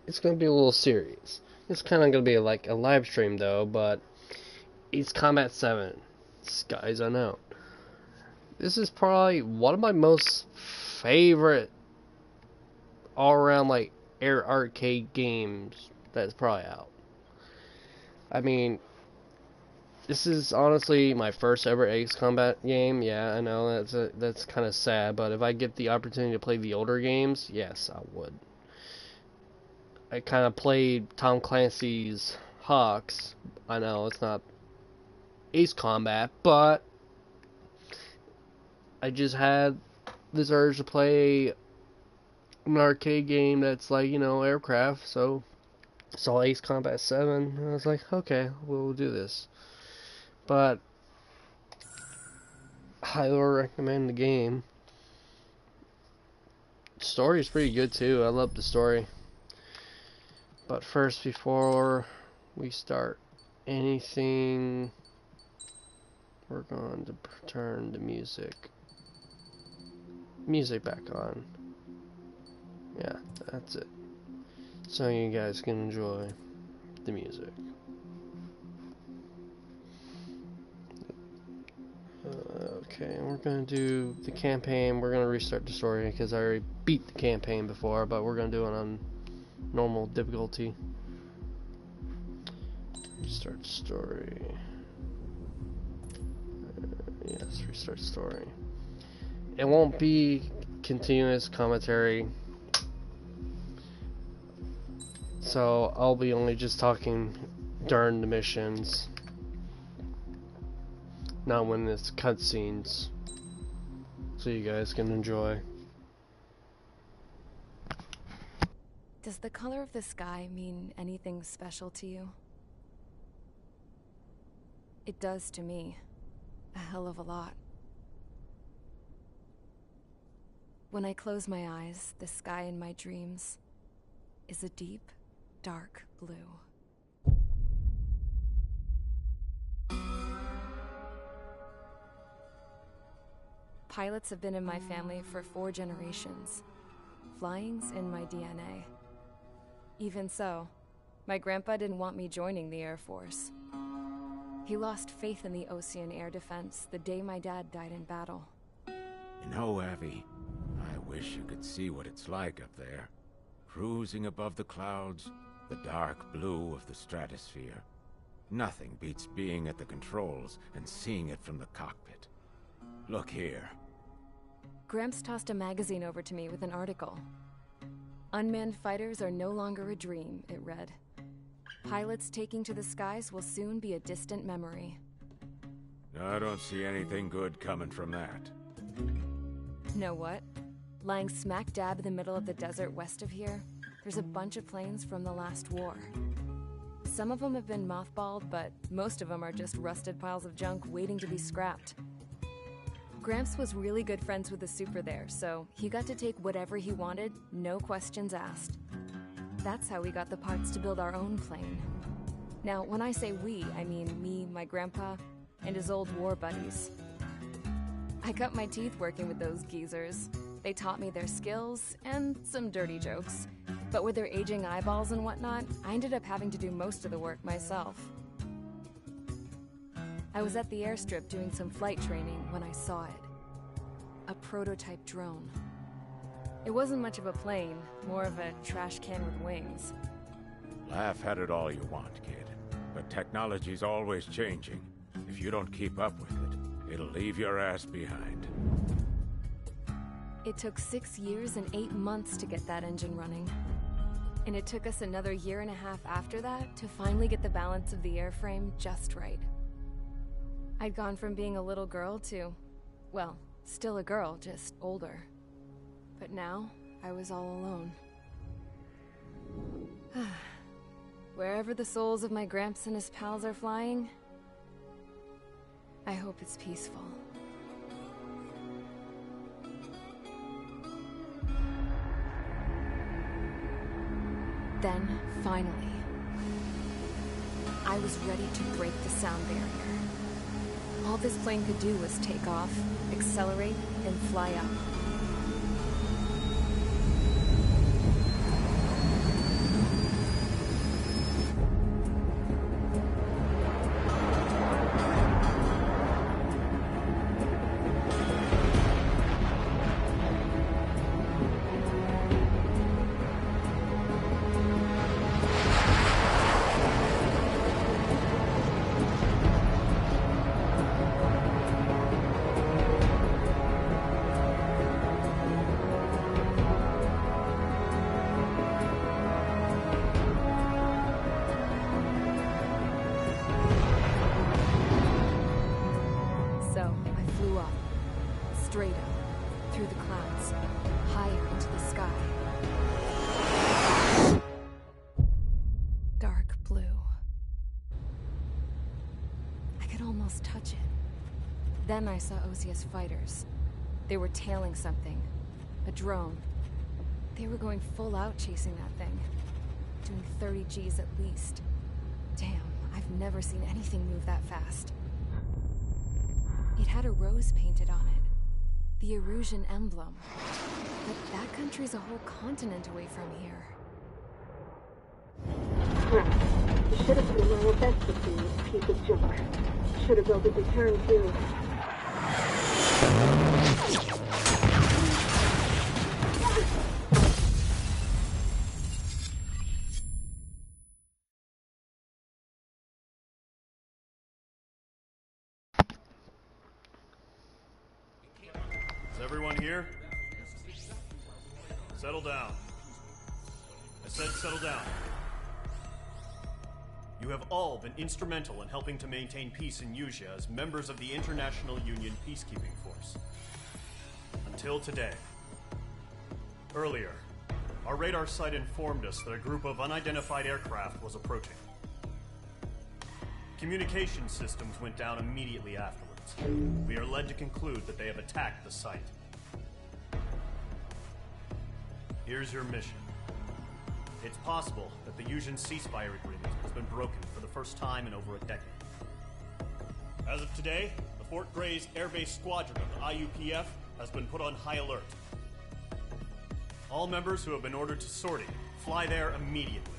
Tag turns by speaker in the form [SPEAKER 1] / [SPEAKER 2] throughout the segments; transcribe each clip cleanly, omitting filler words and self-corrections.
[SPEAKER 1] it's gonna be a little serious. It's kind of gonna be like a live stream though, but Ace Combat 7, Skies Unknown. This is probably one of my most favorite all-around like air arcade games that's probably out. I mean, this is honestly my first ever Ace Combat game. Yeah, I know that's kind of sad, but if I get the opportunity to play the older games, yes, I would. I kind of played Tom Clancy's Hawks. I know it's not Ace Combat, but I just had this urge to play an arcade game that's like, aircraft, so saw Ace Combat 7, and I was like, okay, we'll do this. But highly recommend the game. The story is pretty good too. I love the story. But first, before we start anything, we're going to turn the music back on. Yeah, that's it. So you guys can enjoy the music. Okay, we're gonna do the campaign. We're gonna restart the story because I already beat the campaign before, but we're gonna do it on normal difficulty. Start story. Yes, restart story. It won't be continuous commentary, so I'll be only just talking during the missions, not when it's cutscenes, so you guys can enjoy.
[SPEAKER 2] Does the color of the sky mean anything special to you? It does to me. A hell of a lot. When I close my eyes, the sky in my dreams is a deep, dark blue. Pilots have been in my family for 4 generations. Flying's in my DNA. Even so, my grandpa didn't want me joining the Air Force. He lost faith in the Ocean Air Defense the day my dad died in battle.
[SPEAKER 3] You know, Abby, I wish you could see what it's like up there. Cruising above the clouds, the dark blue of the stratosphere. Nothing beats being at the controls and seeing it from the cockpit. Look here.
[SPEAKER 2] Gramps tossed a magazine over to me with an article. Unmanned fighters are no longer a dream, it read. Pilots taking to the skies will soon be a distant memory.
[SPEAKER 3] I don't see anything good coming from that.
[SPEAKER 2] Know what? Lying smack dab in the middle of the desert west of here, there's a bunch of planes from the last war. Some of them have been mothballed, but most of them are just rusted piles of junk waiting to be scrapped. Gramps was really good friends with the super there, so he got to take whatever he wanted, no questions asked. That's how we got the parts to build our own plane. Now, when I say we, I mean me, my grandpa, and his old war buddies. I cut my teeth working with those geezers. They taught me their skills, and some dirty jokes. But with their aging eyeballs and whatnot, I ended up having to do most of the work myself. I was at the airstrip doing some flight training when I saw it. A prototype drone. It wasn't much of a plane, more of a trash can with wings.
[SPEAKER 3] Laugh at it all you want, kid. But technology's always changing. If you don't keep up with it, it'll leave your ass behind.
[SPEAKER 2] It took 6 years and 8 months to get that engine running. And it took us another 1.5 years after that to finally get the balance of the airframe just right. I'd gone from being a little girl to, well, still a girl, just older. But now, I was all alone. Wherever the souls of my Gramps and his pals are flying, I hope it's peaceful. Then, finally, I was ready to break the sound barrier. All this plane could do was take off, accelerate, and fly up. Then I saw Osia's fighters. They were tailing something. A drone. They were going full out chasing that thing. Doing 30 Gs at least. Damn, I've never seen anything move that fast. It had a rose painted on it. The Erusian emblem. But that country's a whole continent away from here.
[SPEAKER 4] Crap. You should have been my best to see this piece of junk. Should have built a return too.
[SPEAKER 5] Is everyone here? Settle down. I said settle down. You have all been instrumental in helping to maintain peace in Usea as members of the International Union Peacekeeping Force. Until today. Earlier, our radar site informed us that a group of unidentified aircraft was approaching. Communication systems went down immediately afterwards. We are led to conclude that they have attacked the site. Here's your mission. It's possible that the Usian ceasefire agreement has been broken for the first time in over a decade. As of today, the Fort Grays Air Base Squadron of the IUPF has been put on high alert. All members who have been ordered to sortie, fly there immediately.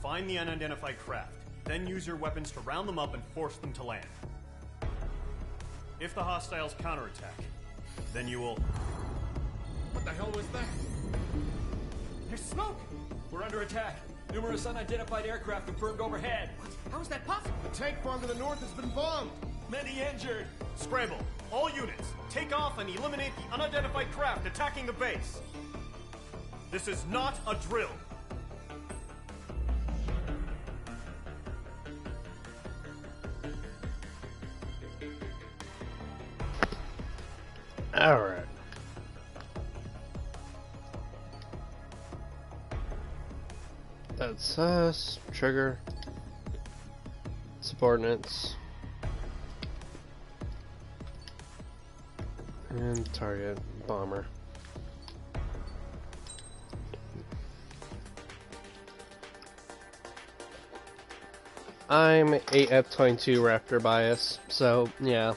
[SPEAKER 5] Find the unidentified craft, then use your weapons to round them up and force them to land. If the hostiles counterattack, then you will...
[SPEAKER 6] What the hell was that? There's smoke! We're under attack. Numerous unidentified aircraft confirmed overhead. What? How is that possible?
[SPEAKER 7] The tank farm to the north has been bombed.
[SPEAKER 6] Many injured.
[SPEAKER 5] Scramble! All units, take off and eliminate the unidentified craft attacking the base. This is not a drill.
[SPEAKER 1] Alright. That's us. Trigger. Subordinates. And target. Bomber. I'm a F-22 Raptor bias, so yeah.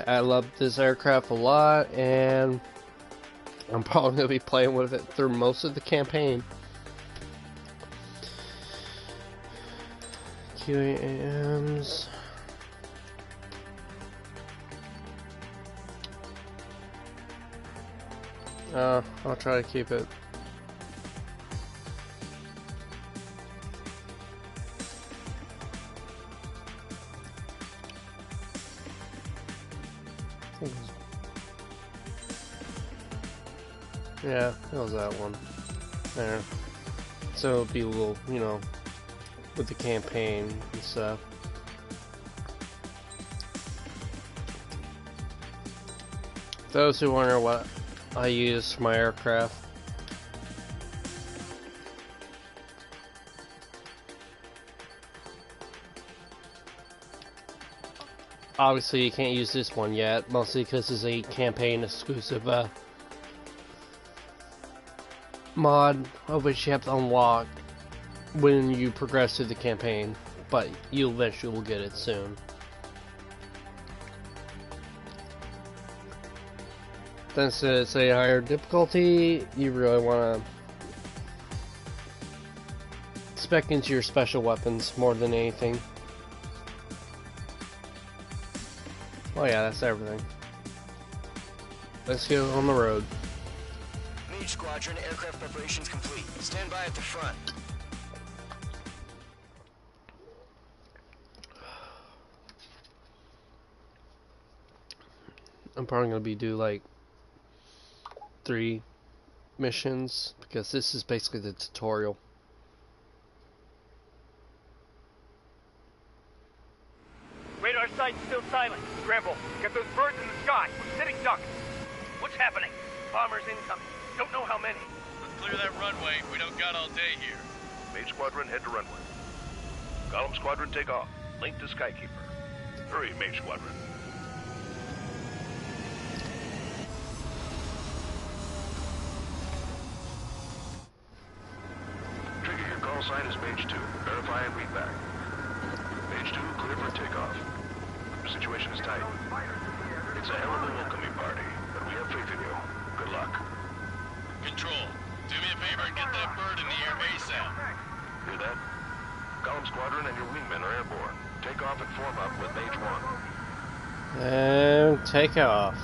[SPEAKER 1] I love this aircraft a lot, and I'm probably going to be playing with it through most of the campaign. QAMs. I'll try to keep it. Yeah, that was that one. There. So it'll be a little, you know, with the campaign and stuff. Those who wonder what I use for my aircraft. Obviously you can't use this one yet, mostly because it's a campaign exclusive mod of which you have to unlock when you progress through the campaign, but you eventually will get it soon. Since it's a higher difficulty, you really want to spec into your special weapons more than anything. Oh yeah, that's everything. Let's go on the road.
[SPEAKER 8] Mage Squadron, aircraft preparations complete. Stand by at the front.
[SPEAKER 1] I'm probably gonna do like 3 missions because this is basically the tutorial.
[SPEAKER 9] Radar site's still silent. Scramble. Get those birds in the sky. We're sitting ducks. What's happening? Bombers incoming. Don't know how many.
[SPEAKER 10] Let's clear that runway. We don't got all day here.
[SPEAKER 11] Mage Squadron, head to runway. Golem Squadron, take off. Link to Skykeeper. Hurry, Mage Squadron. Call sign is Mage 2. Verify and read back. Mage 2, clear for takeoff. Situation is tight. It's a hell of a welcoming party, but we have faith in you. Good luck.
[SPEAKER 10] Control, do me a favor and get that bird in the air ASAP.
[SPEAKER 11] Hear that? Column Squadron and your wingmen are airborne. Take off and form up with Mage 1.
[SPEAKER 1] And take off.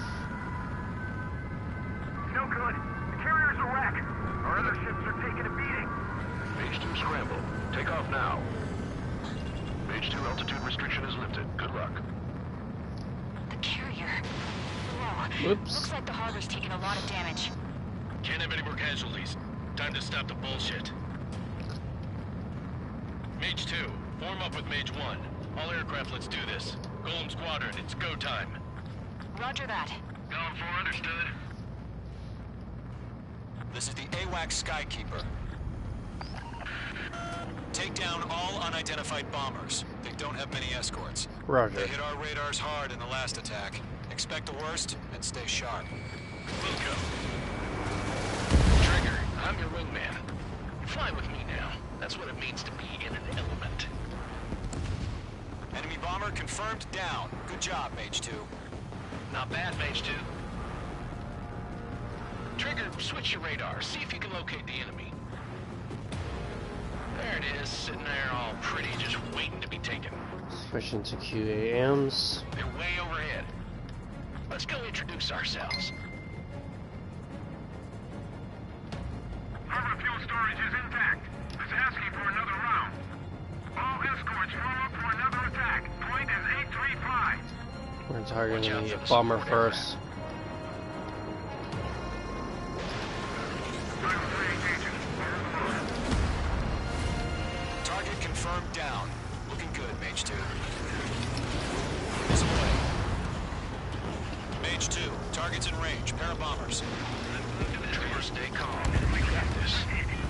[SPEAKER 9] No good. The carrier's a wreck. Our other ships are taking a beating.
[SPEAKER 11] Mage 2, scramble. Take off now. Mage 2, altitude restriction is lifted. Good luck.
[SPEAKER 12] The carrier. Whoa.
[SPEAKER 1] Whoops.
[SPEAKER 12] Looks like the harbor's taking a lot of damage.
[SPEAKER 10] Can't have any more casualties. Time to stop the bullshit. Mage 2, form up with Mage 1. All aircraft, let's do this. Golem Squadron, it's go time.
[SPEAKER 12] Roger that.
[SPEAKER 10] Golem 4, understood.
[SPEAKER 6] This is the AWACS Skykeeper. Take down all unidentified bombers. They don't have many escorts.
[SPEAKER 1] Roger.
[SPEAKER 6] They hit our radars hard in the last attack. Expect the worst and stay sharp.
[SPEAKER 10] Wilco. Trigger, I'm your wingman. Fly with me now. That's what it means to be in an element.
[SPEAKER 6] Enemy bomber confirmed down. Good job, Mage 2.
[SPEAKER 10] Not bad, Mage 2. Trigger, switch your radar. See if you can locate the enemy. There it is, sitting there all pretty, just waiting to be taken.
[SPEAKER 1] Switching to QAMs.
[SPEAKER 10] They're way overhead. Let's go introduce ourselves.
[SPEAKER 9] Harbor fuel storage is intact. It's asking for another round. All escorts form up for another attack. Point is 835.
[SPEAKER 1] We're targeting the bomber first.
[SPEAKER 6] Target confirmed down. Looking good, Mage 2. Is away. Mage 2, target's in range. Pair of bombers.
[SPEAKER 10] Trigger, stay calm. We got this.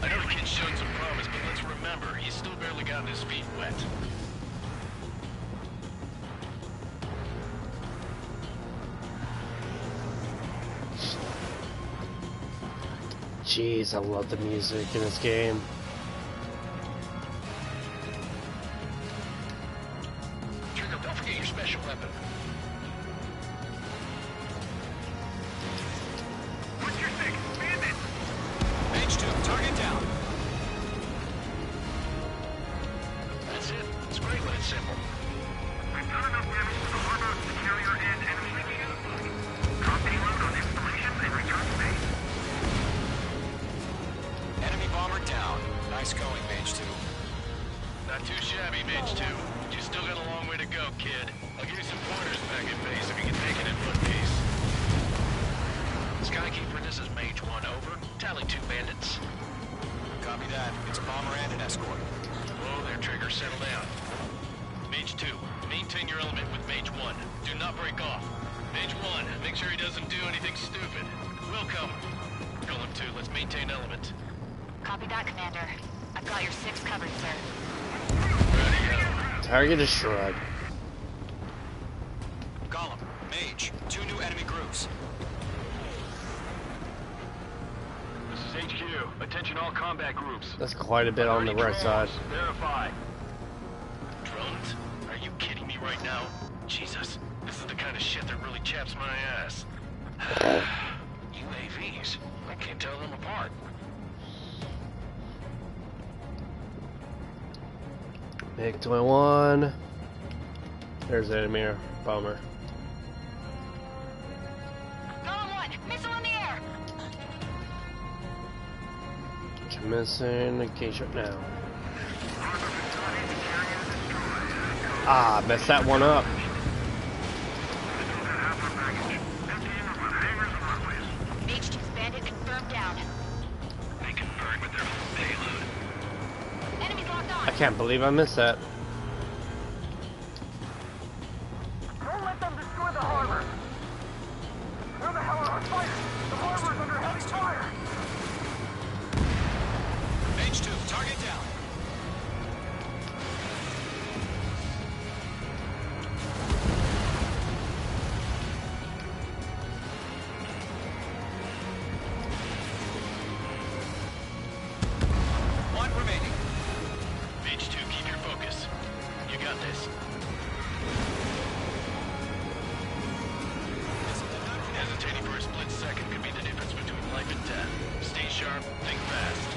[SPEAKER 10] I know the kid showed some promise, but let's remember, he's still barely gotten his feet wet.
[SPEAKER 1] Jeez, I love the music in this game.
[SPEAKER 10] Trigger, don't forget your special weapon.
[SPEAKER 9] What's your six? Bandit!
[SPEAKER 6] Mage 2, target down.
[SPEAKER 10] That's it. It's great when it's simple.
[SPEAKER 9] We've done enough damage to the harbor, the carrier, and enemy. Drop payload on installations and return to base.
[SPEAKER 6] Enemy bomber down. Nice going, Mage 2.
[SPEAKER 10] Not too shabby, Mage 2. You still got a long way to go, kid. I'll give you some pointers back at base if you can take it in one piece. Skykeeper, this is Mage 1, over. Tally 2 bandits.
[SPEAKER 6] Copy that. It's a bomber and an escort.
[SPEAKER 10] Whoa there, Trigger, settle down. Mage 2, maintain your element with Mage 1. Do not break off. Mage 1, make sure he doesn't do anything stupid. Wilco. Golem 2, let's maintain element.
[SPEAKER 12] Copy that, Commander. I've got your 6 covered, sir.
[SPEAKER 1] Target destroyed.
[SPEAKER 6] Golem, Mage, 2 new enemy groups.
[SPEAKER 10] This is HQ. Attention all combat groups.
[SPEAKER 1] That's quite a bit on the right side.
[SPEAKER 10] Verify. Drones? Are you kidding me right now? Jesus, this is the kind of shit that really chaps my ass. UAVs. I can't tell them apart.
[SPEAKER 1] MiG-21. There's the enemy bomber.
[SPEAKER 12] Golem 1, missile in the air!
[SPEAKER 1] Missing engage right now. Ah, messed that one up.
[SPEAKER 12] Mage 2's bandit confirmed down.
[SPEAKER 10] They confirmed with their full payload.
[SPEAKER 12] Enemies locked on.
[SPEAKER 1] I can't believe I missed that.
[SPEAKER 9] Don't let them destroy the harbor! Where the hell are our fighters? The harbor's under heavy fire!
[SPEAKER 6] Mage 2, target down. One remaining.
[SPEAKER 10] Mage 2, keep your focus. You got this. Hesitating for a split second could be the difference between life and death. Stay sharp, think fast.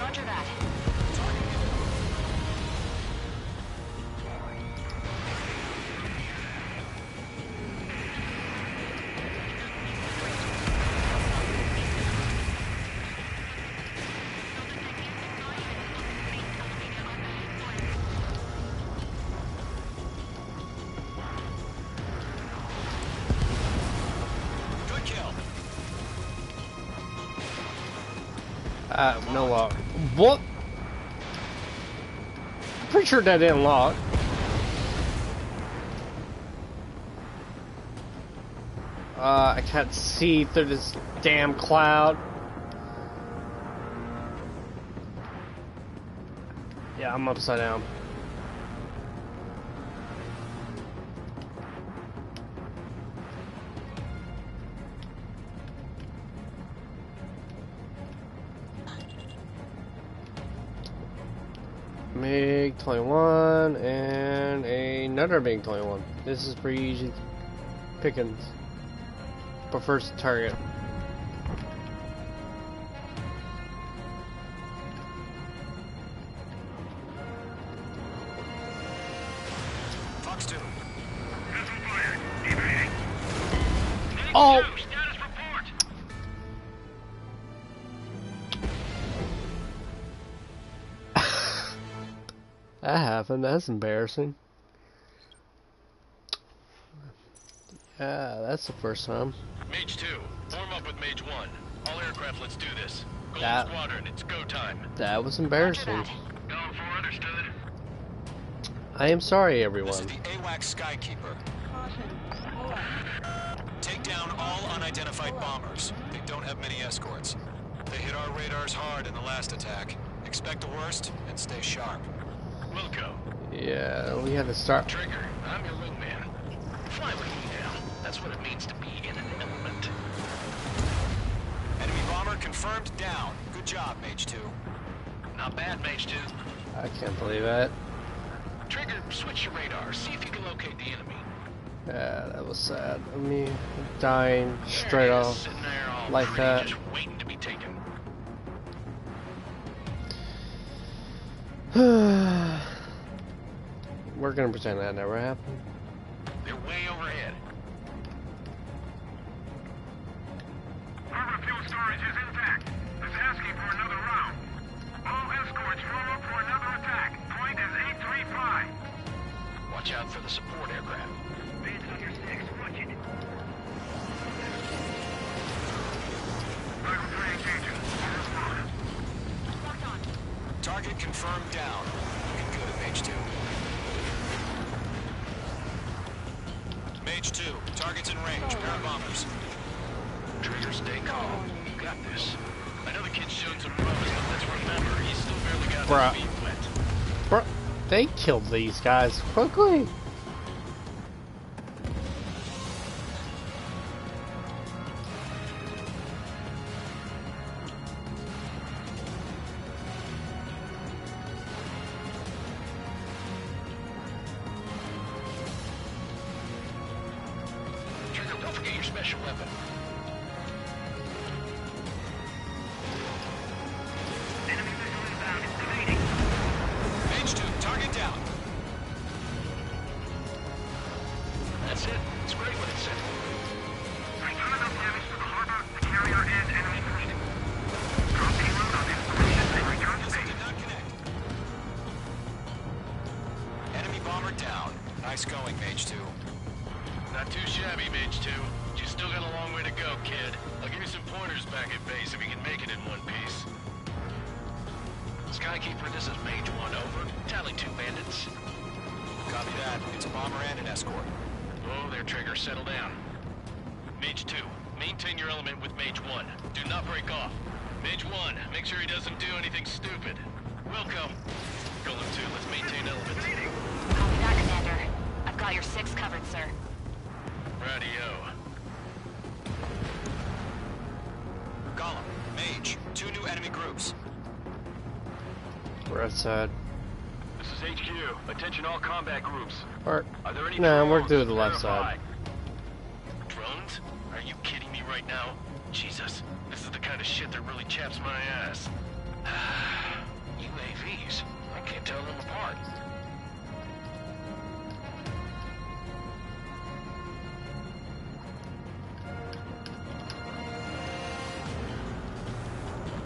[SPEAKER 12] Roger that.
[SPEAKER 1] No lock. What? Pretty sure that didn't lock. I can't see through this damn cloud. Yeah, I'm upside down. MiG-21 and another MiG-21. This is pretty easy pickings. But first, target.
[SPEAKER 8] Fox 2.
[SPEAKER 1] Oh!
[SPEAKER 10] Status report!
[SPEAKER 1] That happened. That's embarrassing. Yeah, that's the first time.
[SPEAKER 10] Mage 2, form up with Mage 1. All aircraft, let's do this. Golden
[SPEAKER 1] That-
[SPEAKER 10] Squadron, it's go time.
[SPEAKER 1] That was embarrassing.
[SPEAKER 10] Going for understood.
[SPEAKER 1] I am sorry,
[SPEAKER 8] This
[SPEAKER 1] everyone.
[SPEAKER 8] is the AWACS Skykeeper. Take down all unidentified bombers. They don't have many escorts. They hit our radars hard in the last attack. Expect the worst and stay sharp.
[SPEAKER 10] Wilco.
[SPEAKER 1] Yeah, we had to start.
[SPEAKER 10] Trigger, I'm your wingman. Fly with me now. That's what it means to be in an element.
[SPEAKER 8] Enemy bomber confirmed down. Good job, Mage 2.
[SPEAKER 10] Not bad, Mage 2.
[SPEAKER 1] I can't believe it.
[SPEAKER 10] Trigger, switch your radar. See if you can locate the enemy.
[SPEAKER 1] Yeah, that was sad. I mean, dying straight
[SPEAKER 10] There he is,
[SPEAKER 1] off
[SPEAKER 10] sitting there all
[SPEAKER 1] like
[SPEAKER 10] pretty,
[SPEAKER 1] that.
[SPEAKER 10] just waiting to be taken.
[SPEAKER 1] We're gonna pretend that never happened.
[SPEAKER 10] They're way overhead.
[SPEAKER 11] Harbor fuel storage is intact. It's asking for another round. All escorts roll up for another attack. Point is 835.
[SPEAKER 10] Watch out for the support aircraft.
[SPEAKER 11] Base on your 6. Watch it. Rifle 3 engaging.
[SPEAKER 8] Target confirmed down. Looking good at Mage 2. Mage 2, target's in range. Pair of bombers.
[SPEAKER 10] Trigger, stay calm. You got this. I know the kid's shown some promise, but let's remember, he's still barely got
[SPEAKER 1] Bruh.
[SPEAKER 10] his feet wet.
[SPEAKER 1] Bro, they killed these guys quickly.
[SPEAKER 10] Trigger, don't forget your special weapon.
[SPEAKER 11] Enemy missile inbound. It's evading.
[SPEAKER 8] Mage 2, target down.
[SPEAKER 10] That's it. It's great when it's simple.
[SPEAKER 11] Return enough damage to the harbor, the carrier, and enemy fleet. Drop payload on installation and return to
[SPEAKER 8] Missile
[SPEAKER 11] base.
[SPEAKER 8] did not connect. Enemy bomber down. Nice going, Mage 2.
[SPEAKER 10] Not too shabby, Mage 2. You still got a long way to go, kid. I'll give you some pointers back at base if you can make it in one piece. Skykeeper, this is Mage 1, over. Tally 2 bandits.
[SPEAKER 8] Copy that. It's a bomber and an escort.
[SPEAKER 10] Oh, there, Trigger. Settle down. Mage 2, maintain your element with Mage 1. Do not break off. Mage 1, make sure he doesn't do anything stupid. Welcome. Golem 2, let's maintain element.
[SPEAKER 12] Copy that, Commander. I've got your 6 covered, sir.
[SPEAKER 10] Radio.
[SPEAKER 8] Golem, Mage, 2 new enemy groups.
[SPEAKER 1] We're outside.
[SPEAKER 11] This is HQ. Attention all combat groups.
[SPEAKER 1] Or,
[SPEAKER 11] Are there any
[SPEAKER 1] nah, we're
[SPEAKER 11] drones?
[SPEAKER 1] through the left
[SPEAKER 11] Verify.
[SPEAKER 1] side.
[SPEAKER 10] Drones? Are you kidding me right now? Jesus, this is the kind of shit that really chaps my ass. UAVs. I can't tell them apart.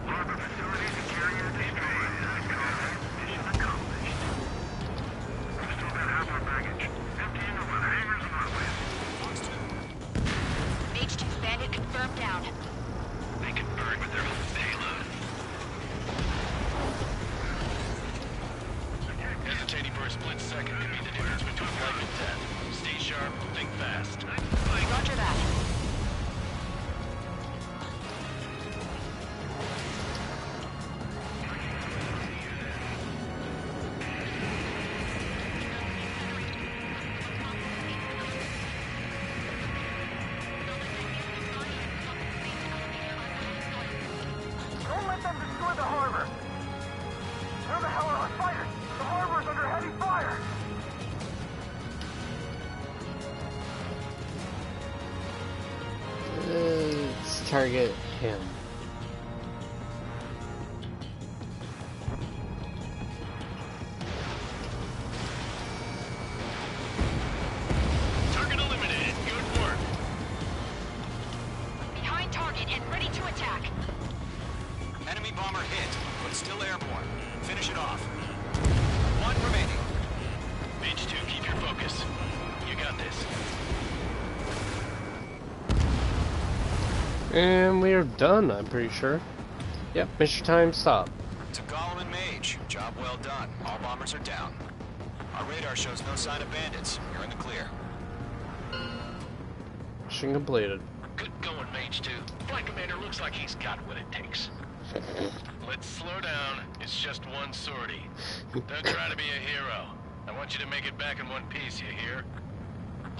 [SPEAKER 11] Harbor facilities and carrier destroyed. Mission accomplished. We've still got half our baggage. Emptying over the hangars and runways.
[SPEAKER 12] Mage 2 bandit confirmed down.
[SPEAKER 11] They can burn with their own payload.
[SPEAKER 10] Hesitating for a split second could be the difference between life and death. Stay sharp, think fast.
[SPEAKER 12] Roger that.
[SPEAKER 9] Don't let them destroy the harbor! Where the hell are our fighters? The harbor's under heavy fire!
[SPEAKER 1] Let's target him.
[SPEAKER 10] Target eliminated. Good work.
[SPEAKER 12] Behind target and ready to attack.
[SPEAKER 8] Enemy bomber hit, but still airborne. Finish it off. One remaining.
[SPEAKER 10] Mage 2, keep your focus. You got this.
[SPEAKER 1] And we are done, I'm pretty sure. Yep, mission time, stop.
[SPEAKER 8] To Gollum and Mage, job well done. All bombers are down. Our radar shows no sign of bandits. You're in the clear.
[SPEAKER 1] Mission completed.
[SPEAKER 10] Good going, Mage 2. Flight Commander looks like he's got what it takes. Let's slow down. It's just one sortie. Don't try to be a hero. I want you to make it back in one piece, you hear?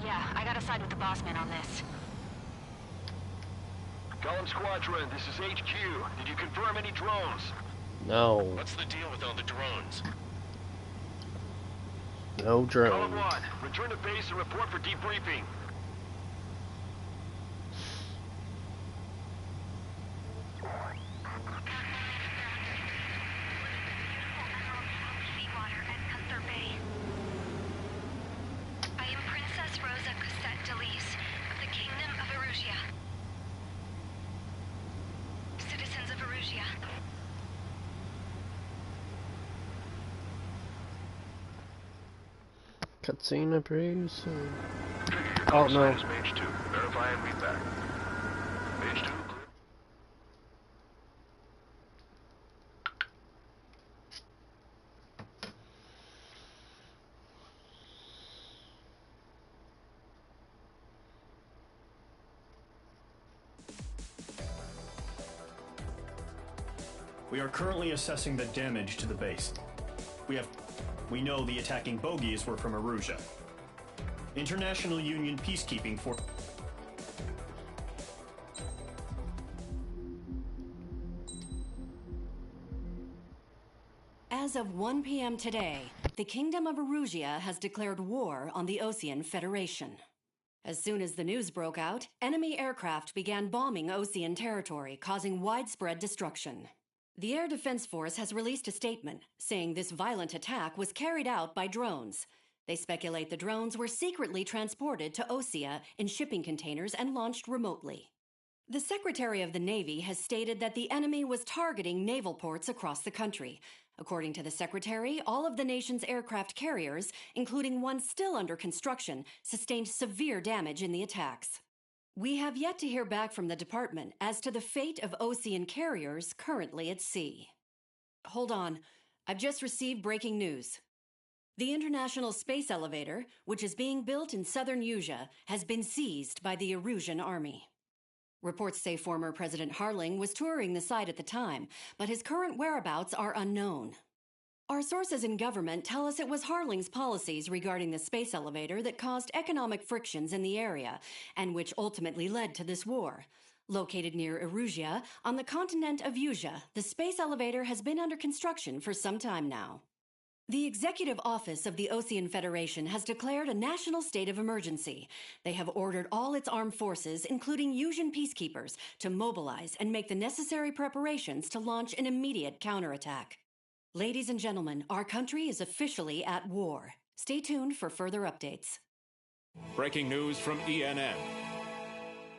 [SPEAKER 12] Yeah, I gotta side with the boss man on this.
[SPEAKER 11] Gollum Squadron, this is HQ. Did you confirm any drones?
[SPEAKER 1] No.
[SPEAKER 10] What's the deal with all the drones?
[SPEAKER 1] No drone.
[SPEAKER 11] Gollum 1, return to base and report for debriefing.
[SPEAKER 13] I am Princess Rosa Cosette Delise of the Kingdom of Erusia. Citizens of Erusia.
[SPEAKER 1] Cutscene, pretty soon.
[SPEAKER 11] Oh
[SPEAKER 1] no.
[SPEAKER 11] Mage 2, verify and read back. Mage 2, clear.
[SPEAKER 5] We are currently assessing the damage to the base. We know the attacking bogies were from Erusia. International Union peacekeeping for...
[SPEAKER 14] As of 1 p.m. today, the Kingdom of Erusia has declared war on the Osean Federation. As soon as the news broke out, enemy aircraft began bombing Osean territory, causing widespread destruction. The Air Defense Force has released a statement saying this violent attack was carried out by drones. They speculate the drones were secretly transported to Osea in shipping containers and launched remotely. The Secretary of the Navy has stated that the enemy was targeting naval ports across the country. According to the Secretary, all of the nation's aircraft carriers, including one still under construction, sustained severe damage in the attacks. We have yet to hear back from the department as to the fate of Osean carriers currently at sea. Hold on, I've just received breaking news. The International Space Elevator, which is being built in southern Usea, has been seized by the Erusian army. Reports say former President Harling was touring the site at the time, but his current whereabouts are unknown. Our sources in government tell us it was Harling's policies regarding the space elevator that caused economic frictions in the area, and which ultimately led to this war. Located near Erusia, on the continent of Usea, the space elevator has been under construction for some time now. The Executive Office of the Osean Federation has declared a national state of emergency. They have ordered all its armed forces, including Yuuzhan peacekeepers, to mobilize and make the necessary preparations to launch an immediate counterattack. Ladies and gentlemen, our country is officially at war. Stay tuned for further updates.
[SPEAKER 3] Breaking news from ENN.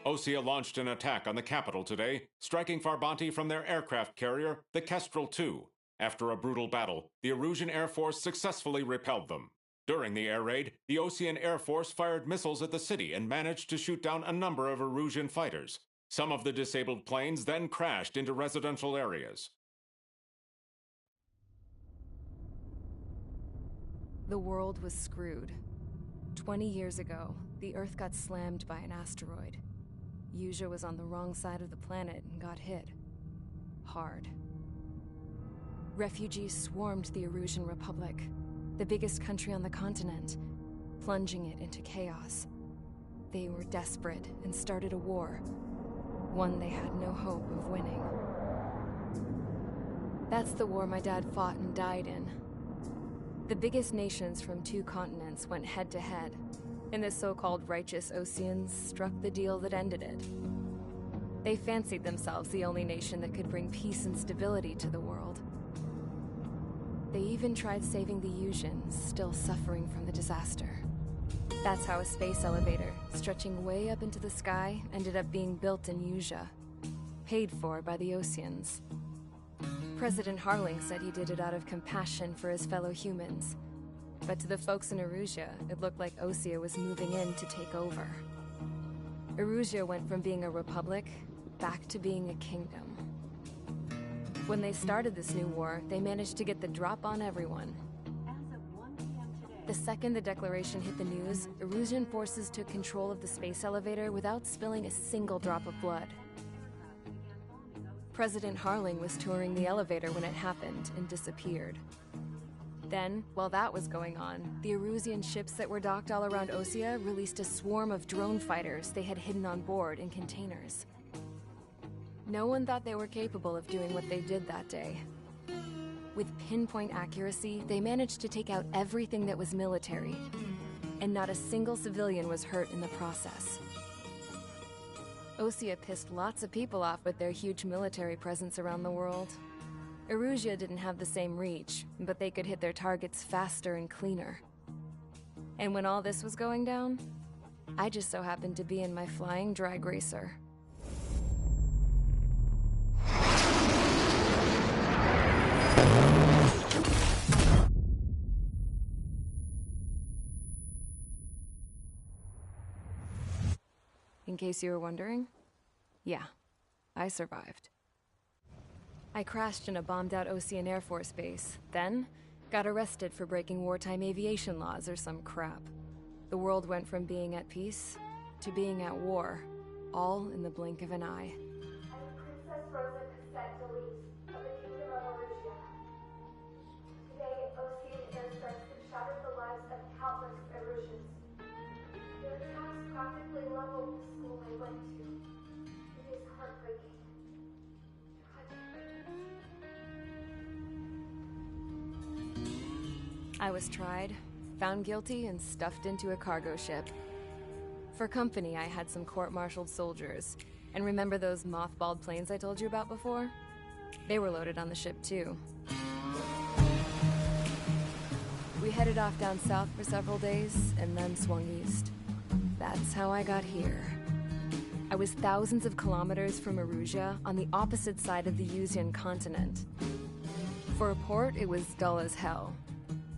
[SPEAKER 3] Osea launched an attack on the capital today, striking Farbanti from their aircraft carrier, the Kestrel II. After a brutal battle, the Erusian Air Force successfully repelled them. During the air raid, the Osean Air Force fired missiles at the city and managed to shoot down a number of Erusian fighters. Some of the disabled planes then crashed into residential areas.
[SPEAKER 2] The world was screwed. 20 years ago, the Earth got slammed by an asteroid. Yuuzhan was on the wrong side of the planet and got hit. Hard. Refugees swarmed the Erusian Republic, the biggest country on the continent, plunging it into chaos. They were desperate and started a war, one they had no hope of winning. That's the war my dad fought and died in. The biggest nations from 2 continents went head-to-head, and the so-called righteous Oseans struck the deal that ended it. They fancied themselves the only nation that could bring peace and stability to the world. They even tried saving the Yuuzhan, still suffering from the disaster. That's how a space elevator, stretching way up into the sky, ended up being built in Yuuzhan, paid for by the Oseans. President Harling said he did it out of compassion for his fellow humans. But to the folks in Erusia, it looked like Osea was moving in to take over. Erusia went from being a republic back to being a kingdom. When they started this new war, they managed to get the drop on everyone. The second the declaration hit the news, Erusian forces took control of the space elevator without spilling a single drop of blood. President Harling was touring the elevator when it happened and disappeared. Then, while that was going on, the Erusian ships that were docked all around Osea released a swarm of drone fighters they had hidden on board in containers. No one thought they were capable of doing what they did that day. With pinpoint accuracy, they managed to take out everything that was military, and not a single civilian was hurt in the process. Osea pissed lots of people off with their huge military presence around the world. Erusia didn't have the same reach, but they could hit their targets faster and cleaner. And when all this was going down, I just so happened to be in my flying drag racer. In case you were wondering, yeah, I survived. I crashed in a bombed-out Osean Air Force base, then got arrested for breaking wartime aviation laws or some crap. The world went from being at peace to being at war, all in the blink of an eye.
[SPEAKER 13] I am Princess Rosa Cassette Delise of the Kingdom of Erusia. Today, Osean airstrikes have shattered the lives of countless Erusians. Their attacks practically leveled the school I went to. It is heartbreaking.
[SPEAKER 2] I was tried, found guilty, and stuffed into a cargo ship. For company, I had some court-martialed soldiers. And remember those mothballed planes I told you about before? They were loaded on the ship, too. We headed off down south for several days, and then swung east. That's how I got here. I was thousands of kilometers from Erusia, on the opposite side of the Yuuzhan continent. For a port, it was dull as hell.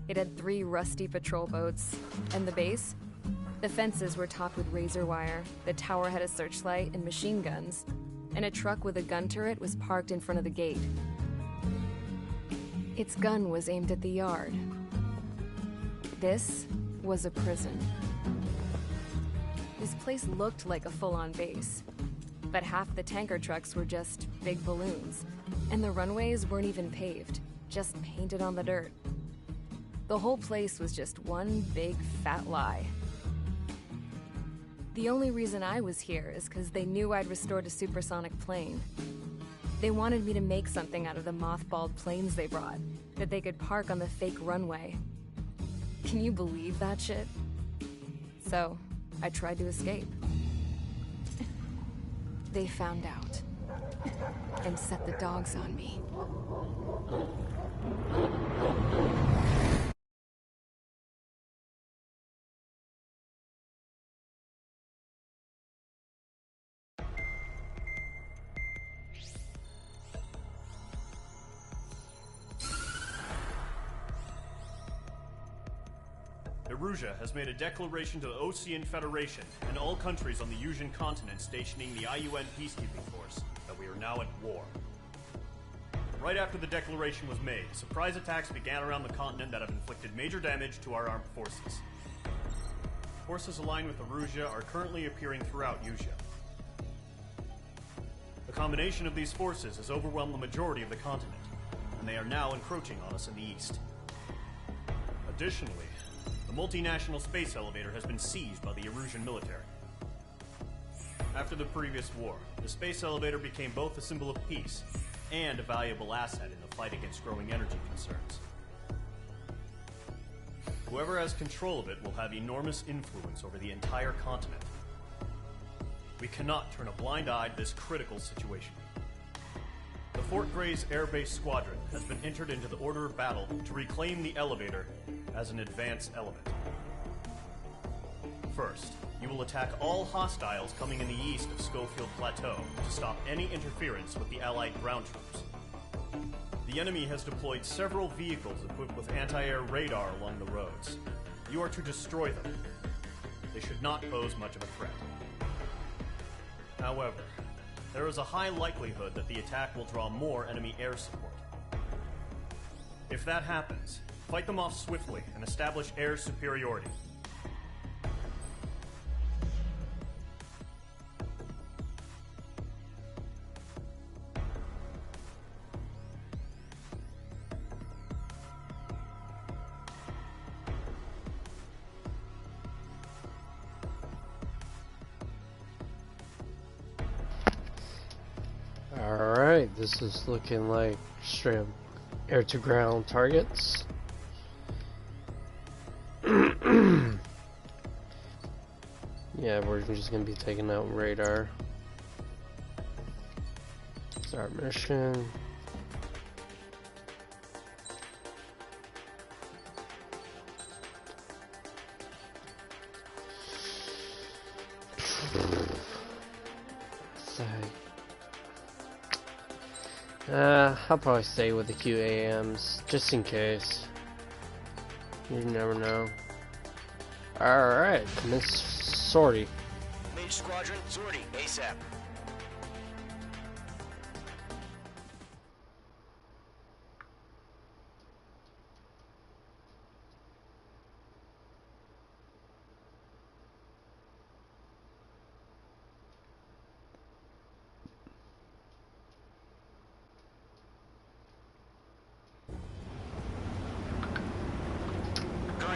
[SPEAKER 2] It had 3 rusty patrol boats, and the base? The fences were topped with razor wire, the tower had a searchlight and machine guns, and a truck with a gun turret was parked in front of the gate. Its gun was aimed at the yard. This was a prison. This place looked like a full-on base, but half the tanker trucks were just big balloons, and the runways weren't even paved, just painted on the dirt. The whole place was just one big fat lie. The only reason I was here is because they knew I'd restored a supersonic plane. They wanted me to make something out of the mothballed planes they brought, that they could park on the fake runway. Can you believe that shit? So, I tried to escape. They found out, and set the dogs on me.
[SPEAKER 5] Erusea has made a declaration to the Osean Federation and all countries on the Yusian continent stationing the IUN peacekeeping force that we are now at war. Right after the declaration was made, surprise attacks began around the continent that have inflicted major damage to our armed forces. Forces aligned with Erusea are currently appearing throughout Yusia. The combination of these forces has overwhelmed the majority of the continent, and they are now encroaching on us in the east. Additionally, the multinational space elevator has been seized by the Erusian military. After the previous war, the space elevator became both a symbol of peace and a valuable asset in the fight against growing energy concerns. Whoever has control of it will have enormous influence over the entire continent. We cannot turn a blind eye to this critical situation. The Fort Grays Air Base Squadron has been entered into the order of battle to reclaim the elevator as an advance element. First, you will attack all hostiles coming in the east of Schofield Plateau to stop any interference with the Allied ground troops. The enemy has deployed several vehicles equipped with anti-air radar along the roads. You are to destroy them. They should not pose much of a threat. However, there is a high likelihood that the attack will draw more enemy air support. If that happens, fight them off swiftly and establish air superiority.
[SPEAKER 1] Alright, this is looking like straight up air-to-ground targets. Yeah, we're just gonna be taking out radar. It's our mission. I'll probably stay with the QAMs, just in case. You never know. Alright, Miss Sortie.
[SPEAKER 9] Mage Squadron, sortie, ASAP.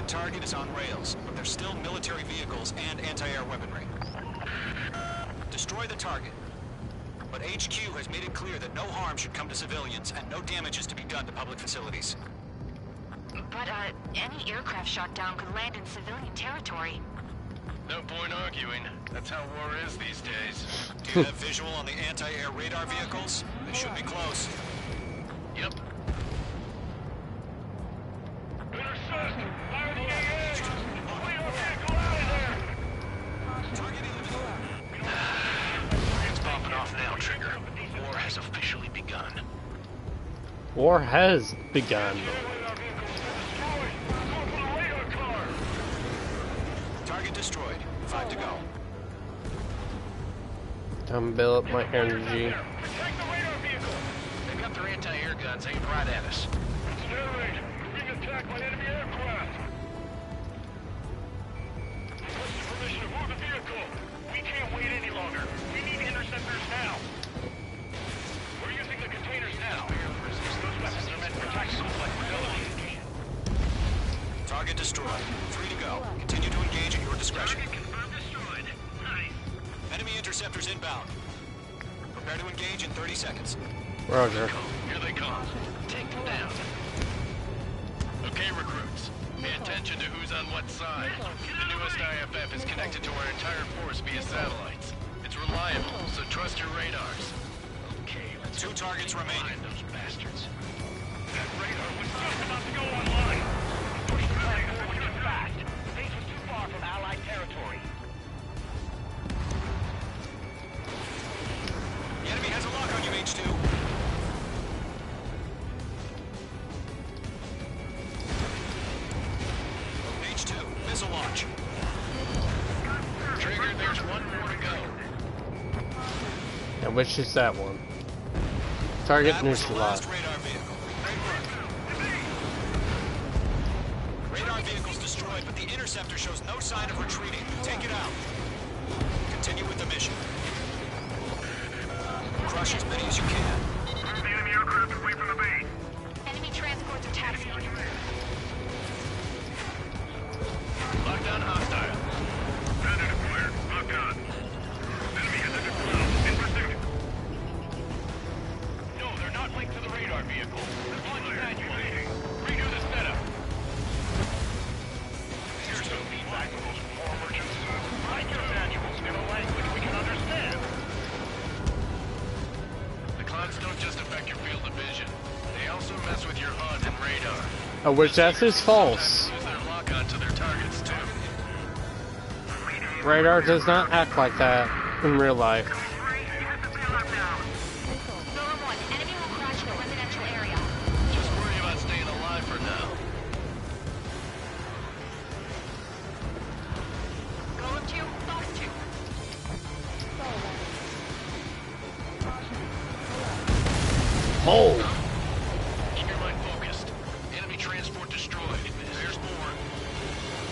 [SPEAKER 8] Target is on rails, but there's still military vehicles and anti-air weaponry. Destroy the target. But HQ has made it clear that no harm should come to civilians and no damage is to be done to public facilities.
[SPEAKER 12] But, any aircraft shot down could land in civilian territory.
[SPEAKER 10] No point arguing. That's how war is these days.
[SPEAKER 8] Do you have visual on the anti-air radar vehicles? They should be close.
[SPEAKER 10] Yep.
[SPEAKER 1] War has begun.
[SPEAKER 8] Target destroyed. 5 to go.
[SPEAKER 1] Time to build up my energy.
[SPEAKER 10] They've got their anti-air guns aimed right at us.
[SPEAKER 11] We're being attacked by enemy aircraft. Requesting permission to move the vehicle. We can't wait any longer. We need interceptors now. We're using the containers now. Those weapons are meant for tactical flexibility.
[SPEAKER 8] Target destroyed. 3 to go. Continue to engage at your discretion.
[SPEAKER 11] Target confirmed destroyed. Nice.
[SPEAKER 8] Enemy interceptors inbound. Prepare to engage in 30 seconds.
[SPEAKER 1] Roger.
[SPEAKER 10] Here they come. Take them down. Okay, recruits. Pay attention to who's on what side. The newest IFF is connected to our entire force via satellites. It's reliable, so trust your radars. Okay, let's
[SPEAKER 8] 2 targets remaining.
[SPEAKER 10] those bastards.
[SPEAKER 11] That radar was just about to go online. Push the plan forward and fast. Base was too far from Allied territory.
[SPEAKER 8] The enemy has a lock on you, H2. H2, missile launch.
[SPEAKER 10] Trigger, there's one more to go.
[SPEAKER 1] And which is that one? Target
[SPEAKER 8] That was the
[SPEAKER 1] neutralized.
[SPEAKER 8] last radar vehicle. Great work. Radar vehicle's destroyed, but the interceptor shows no sign of retreating. Take it out. Continue with the mission. Crush as many as you can.
[SPEAKER 11] Move the enemy aircraft away from the base.
[SPEAKER 12] Enemy transports are taxiing.
[SPEAKER 10] Lockdown hostile.
[SPEAKER 11] Bandit acquired. Locked on. Enemy has entered the zone. In pursuit. No, they're not linked to the radar vehicle. They're plunging manually. Redo the setup. Here's some feedback from those war merchants. Write your manuals in a language we can understand.
[SPEAKER 10] The clouds don't just affect your field of vision. They also mess with your HUD and radar.
[SPEAKER 1] Which that is false.
[SPEAKER 10] Use their lock-on to their targets, too.
[SPEAKER 1] Radar does not act like that in real life.
[SPEAKER 12] Golem 1, enemy will crash in a residential area.
[SPEAKER 10] Just worry about staying alive for now.
[SPEAKER 12] Golem 2, Fox 2.
[SPEAKER 1] Oh!
[SPEAKER 10] Keep your mind focused. Enemy transport destroyed. There's more.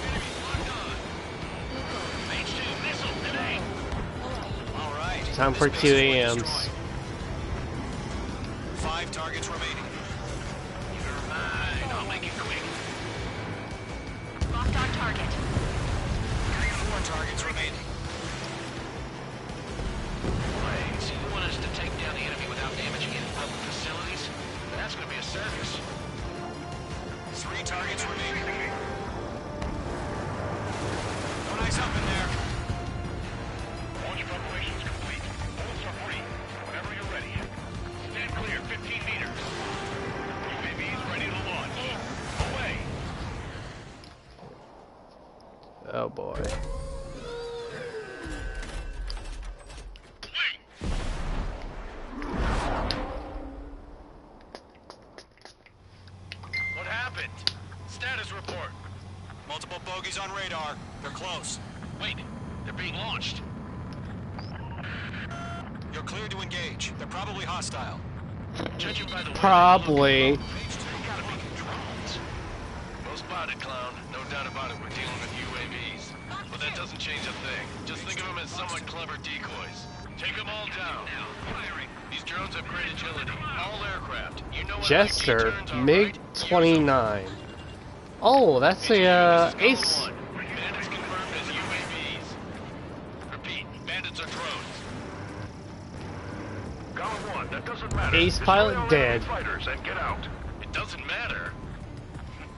[SPEAKER 10] Enemy locked on. H2, missile, today.
[SPEAKER 8] All right.
[SPEAKER 1] Time for
[SPEAKER 8] This base is
[SPEAKER 1] QAMs.
[SPEAKER 8] destroyed. 5 targets remaining.
[SPEAKER 10] Never mind. I'll make it quick.
[SPEAKER 12] Locked on target.
[SPEAKER 8] 4 targets remaining.
[SPEAKER 10] Wait, so you want us to take down the enemy without damaging any public facilities? That's gonna be a circus.
[SPEAKER 8] 3 targets remaining. No nice up in there.
[SPEAKER 11] Launch preparations complete. Bolts are free. Whenever you're ready. Stand clear, 15 meters. UAVs ready to launch. Away.
[SPEAKER 1] Oh boy.
[SPEAKER 10] What happened? Status report.
[SPEAKER 8] Multiple bogeys on radar. They're close.
[SPEAKER 10] Wait, they're being launched.
[SPEAKER 8] You're cleared to engage. They're probably hostile.
[SPEAKER 10] Judging by the way
[SPEAKER 1] Probably.
[SPEAKER 10] they gotta be drones. Well spotted, clown. No doubt about it, we're dealing with UAVs. But that doesn't change a thing. Just think of them as somewhat clever decoys. Take them all down. These drones have great agility. All aircraft. You know what
[SPEAKER 1] Jester,
[SPEAKER 10] IP turns are, right?
[SPEAKER 1] MiG-29. Oh, that's the Ace.
[SPEAKER 10] Bandits confirmed as UAVs. Repeat, bandits are drones.
[SPEAKER 11] Golem 1, that doesn't matter.
[SPEAKER 1] Ace
[SPEAKER 11] Destroy
[SPEAKER 1] pilot
[SPEAKER 11] all
[SPEAKER 1] dead.
[SPEAKER 11] enemy fighters and get out.
[SPEAKER 10] It doesn't matter.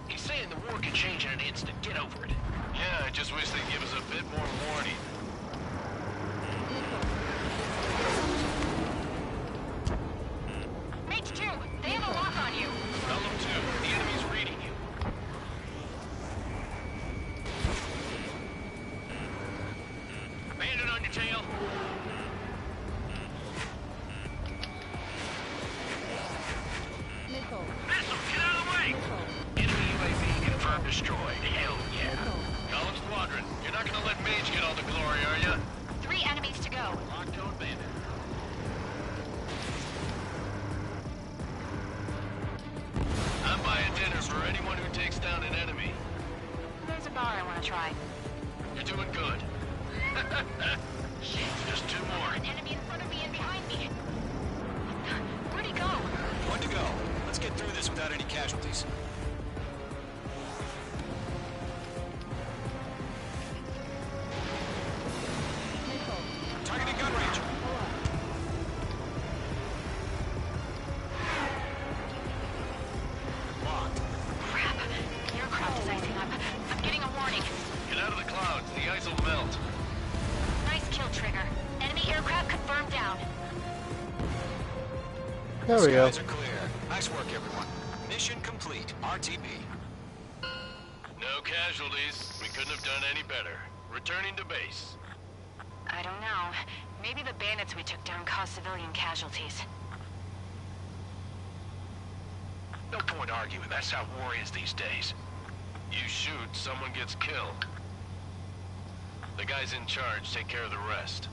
[SPEAKER 10] He's saying the war could change in an instant. Get over it. Yeah, I just wish they'd give us a bit more warning.
[SPEAKER 12] Mage 2, they have a lock on you.
[SPEAKER 10] Golem 2, the enemy's reading you. Bandit on your tail.
[SPEAKER 11] Missile, get out of the way!
[SPEAKER 10] Enemy UAV confirmed destroyed. Hell yeah. Golem Squadron, you're not gonna let Mage get all the glory, are ya?
[SPEAKER 12] 3 enemies to go.
[SPEAKER 10] Lockdown Bandit. I'm buying dinner for anyone who takes down an enemy.
[SPEAKER 12] There's a bar I want to try.
[SPEAKER 10] You're doing good. Just 2 more.
[SPEAKER 12] An enemy in front of me and behind me. Where'd he go?
[SPEAKER 8] 1 to go. Let's get through this without any casualties. Targeting gun range.
[SPEAKER 1] There
[SPEAKER 8] The
[SPEAKER 1] we go.
[SPEAKER 8] skies are clear. Nice work, everyone. Mission complete. RTB.
[SPEAKER 10] No casualties. We couldn't have done any better. Returning to base.
[SPEAKER 12] I don't know. Maybe the bandits we took down caused civilian casualties.
[SPEAKER 10] No point arguing. That's how war is these days. You shoot, someone gets killed. The guys in charge take care of the rest.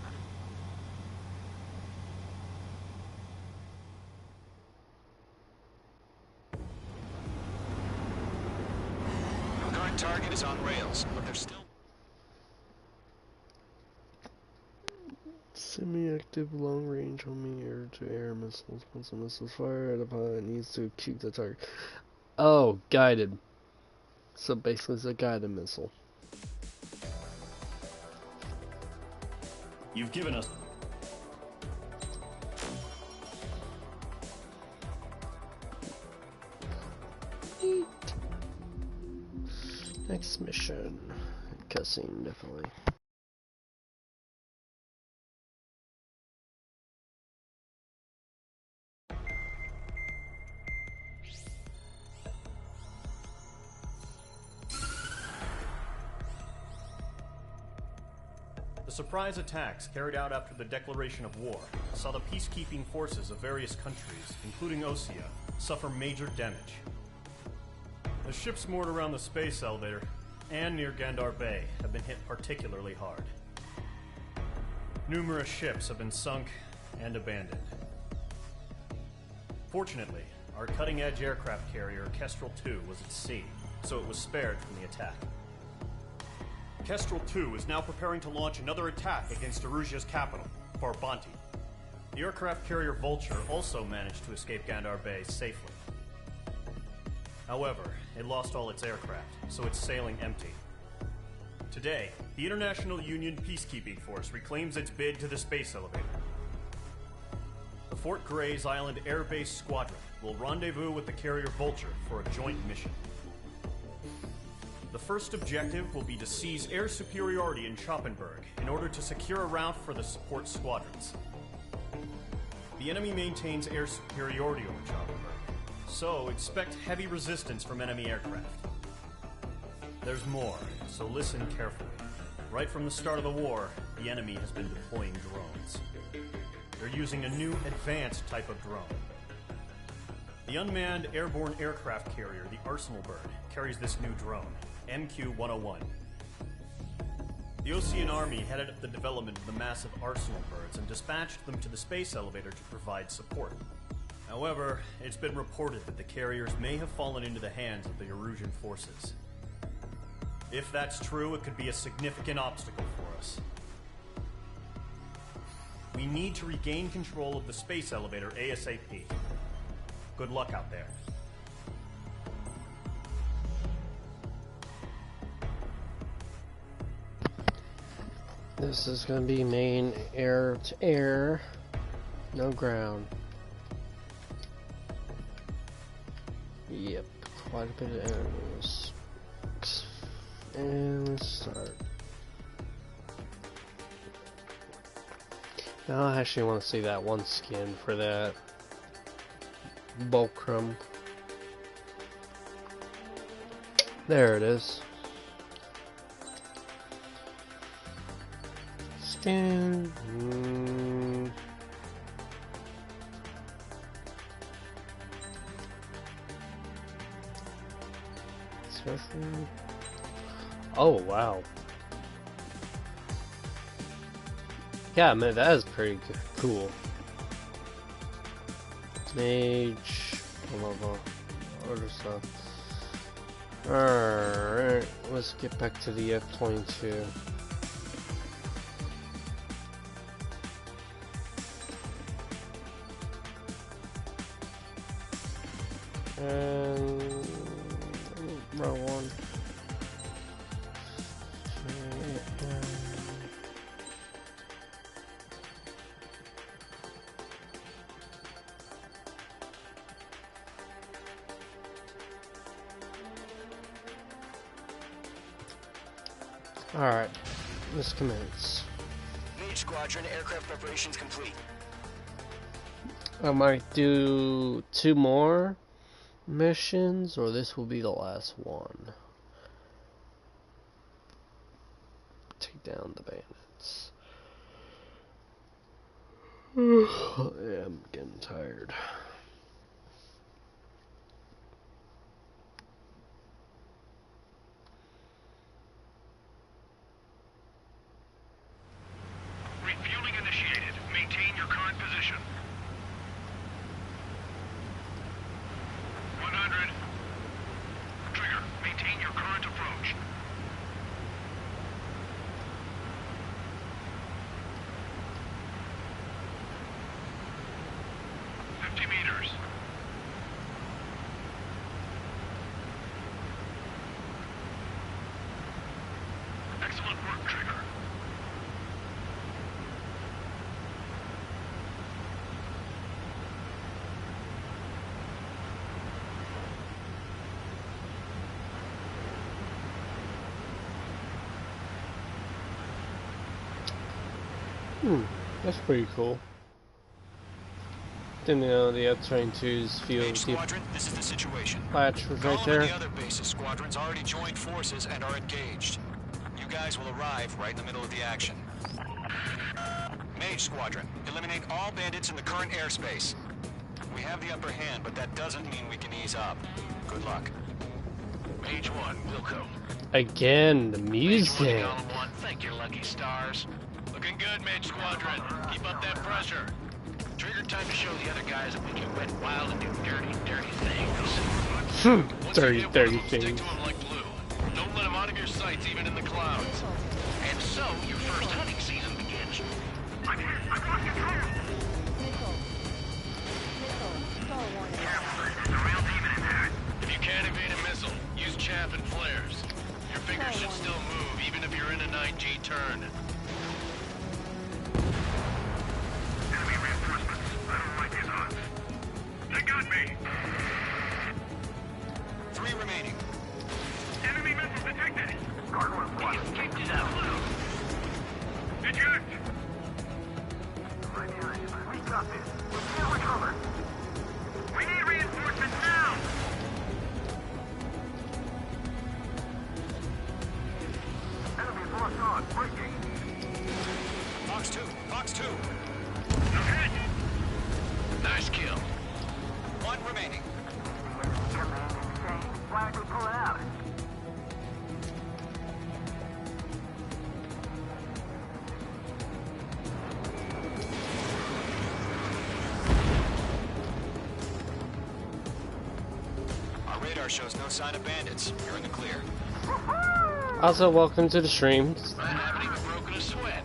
[SPEAKER 8] Current target is on rails, but they're still...
[SPEAKER 1] Semi-active long-range homing air-to-air missiles. Once a missile is fired upon, it needs to keep the target. Oh, guided. So basically, it's a guided missile.
[SPEAKER 5] You've given us...
[SPEAKER 1] Next mission. Cutscene, definitely.
[SPEAKER 5] The surprise attacks carried out after the declaration of war saw the peacekeeping forces of various countries, including Osea, suffer major damage. The ships moored around the space elevator and near Gandar Bay have been hit particularly hard. Numerous ships have been sunk and abandoned. Fortunately, our cutting-edge aircraft carrier Kestrel II was at sea, so it was spared from the attack. Kestrel II is now preparing to launch another attack against Erusia's capital, Farbanti. The aircraft carrier Vulture also managed to escape Gandar Bay safely. However, it lost all its aircraft, so it's sailing empty. Today, the International Union Peacekeeping Force reclaims its bid to the space elevator. The Fort Grays Island Air Base Squadron will rendezvous with the carrier Vulture for a joint mission. The first objective will be to seize air superiority in Schoppenberg in order to secure a route for the support squadrons. The enemy maintains air superiority over Schoppenberg, so expect heavy resistance from enemy aircraft. There's more, so listen carefully. Right from the start of the war, the enemy has been deploying drones. They're using a new advanced type of drone. The unmanned airborne aircraft carrier, the Arsenal Bird, carries this new drone, MQ-101. The Osean Army headed up the development of the massive Arsenal Birds and dispatched them to the space elevator to provide support. However, it's been reported that the carriers may have fallen into the hands of the Erusian forces. If that's true, it could be a significant obstacle for us. We need to regain control of the space elevator ASAP. Good luck out there.
[SPEAKER 1] This is going to be main air to air, no ground. Yep, quite a bit of enemies. And let's start. Now I actually want to see that one skin for that Bulcrum. There it is. Skin. Oh wow. Yeah, man, that is pretty good. Cool. Mage, blah, blah, blah, other stuff. Alright, let's get back to the F-22. And wrong one. Alright, let's commence.
[SPEAKER 8] Mage Squadron, aircraft preparations complete.
[SPEAKER 1] I might do 2 more missions, or this will be the last one. Take down the bandits. Yeah, I'm getting tired.
[SPEAKER 11] Refueling initiated. Maintain your current position. 100. Trigger, maintain your current approach. Meters. Excellent work, Trigger.
[SPEAKER 1] That's pretty cool. Didn't know the F-22's field
[SPEAKER 8] Squadron, this is the situation.
[SPEAKER 1] Latch was right there.
[SPEAKER 8] The other bases squadrons already joined forces and are engaged. You guys will arrive right in the middle of the action. Mage Squadron, eliminate all bandits in the current airspace. We have the upper hand, but that doesn't mean we can ease up. Good luck.
[SPEAKER 10] Mage 1, Wilco.
[SPEAKER 1] Again, the music.
[SPEAKER 10] Thank your lucky stars. Looking good, Mage Squadron. Keep up that pressure. Trigger time to show the other guys that we can wet wild and do dirty, dirty things.
[SPEAKER 1] Dirty
[SPEAKER 10] Stick
[SPEAKER 1] things.
[SPEAKER 10] to him like glue. Don't let him out of your sights, even in the clouds. And so, your first hunting season begins.
[SPEAKER 11] I'm here. I've lost control. There's a real demon in there.
[SPEAKER 10] If you can't evade a missile, use chaff and flares. Your fingers should still move, even if you're in a 9G turn.
[SPEAKER 11] Enemy reinforcements. I don't like these odds. They got me.
[SPEAKER 8] 3 remaining.
[SPEAKER 11] Enemy missile detected. Guard 1. Escaped it out. Eject. Right behind you. We got this. We'll still recover. We need reinforcements now. Enemy locked on. Breaking.
[SPEAKER 8] Fox 2. Fox 2.
[SPEAKER 11] Ahead.
[SPEAKER 10] Nice kill.
[SPEAKER 8] 1 remaining.
[SPEAKER 11] Why aren't we pulling out?
[SPEAKER 8] Our radar shows no sign of bandits. You're in the clear.
[SPEAKER 1] Also, welcome to the stream.
[SPEAKER 10] I haven't even broken a sweat.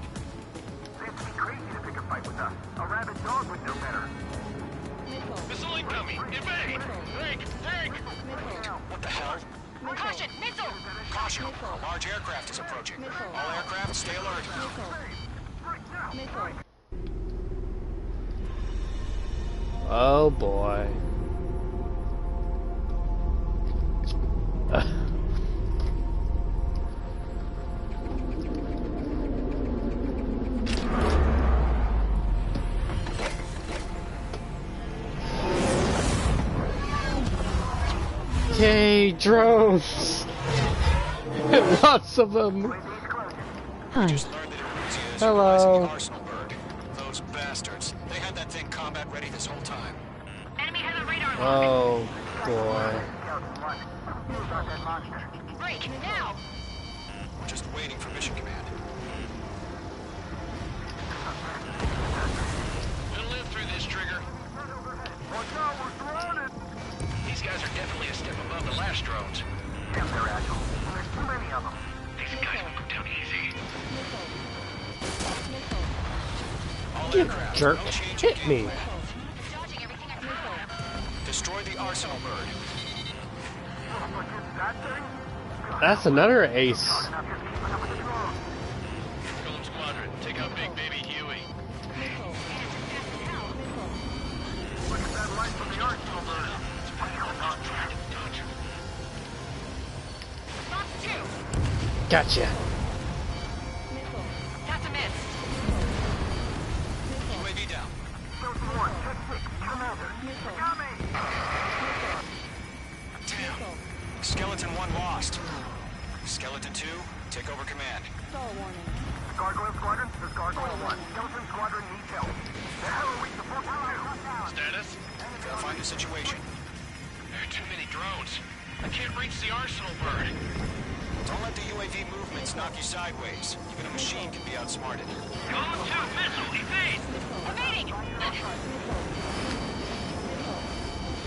[SPEAKER 11] It'd be crazy to pick a fight with us. A rabid dog would know better.
[SPEAKER 10] Missile incoming! Evade! Tank! Tank!
[SPEAKER 8] What the hell?
[SPEAKER 12] Caution! Missile!
[SPEAKER 8] Caution! A large aircraft is approaching. All aircraft, stay alert.
[SPEAKER 1] Oh boy. Yay, drones! Lots of them.
[SPEAKER 8] Just learned that Eruzia is
[SPEAKER 1] Hello.
[SPEAKER 8] utilizing the Arsenal bird. Those bastards. They had that thing combat ready this whole time.
[SPEAKER 12] Enemy has a radar lock.
[SPEAKER 1] Oh boy.
[SPEAKER 12] Break, now!
[SPEAKER 8] We're just waiting for mission command.
[SPEAKER 10] We'll live through this, Trigger.
[SPEAKER 11] Watch out, we're surrounded.
[SPEAKER 10] These guys are definitely a step above the last drones.
[SPEAKER 11] Damn, they're agile. There's too many of them.
[SPEAKER 10] These guys will go down easy.
[SPEAKER 8] All
[SPEAKER 1] You
[SPEAKER 8] aircraft,
[SPEAKER 1] jerk.
[SPEAKER 8] no change in
[SPEAKER 1] Hit
[SPEAKER 8] game
[SPEAKER 1] me.
[SPEAKER 8] plan.
[SPEAKER 12] Dodging everything I can.
[SPEAKER 8] Destroy the Arsenal bird.
[SPEAKER 11] That thing?
[SPEAKER 1] That's another ace.
[SPEAKER 11] Not just keeping up with the drones.
[SPEAKER 10] Golem Squadron, take out Big Baby Huey.
[SPEAKER 11] Look at that light from the Arsenal bird.
[SPEAKER 12] Fox 2!
[SPEAKER 1] Gotcha.
[SPEAKER 12] That's a miss.
[SPEAKER 8] UAV down.
[SPEAKER 11] Delta 1, check 6.
[SPEAKER 8] 1 lost. Skeleton 2, take over command.
[SPEAKER 11] Gargoyle Squadron, this is Gargoyle 1. Skeleton Squadron needs help. The hell are we supposed to do?
[SPEAKER 10] Status?
[SPEAKER 8] Verifying the situation.
[SPEAKER 10] There are too many drones. I can't reach the arsenal bird.
[SPEAKER 8] Don't let the UAV movements knock you sideways. Even a machine can be outsmarted.
[SPEAKER 9] Column 2, missile, evade!
[SPEAKER 12] Evading!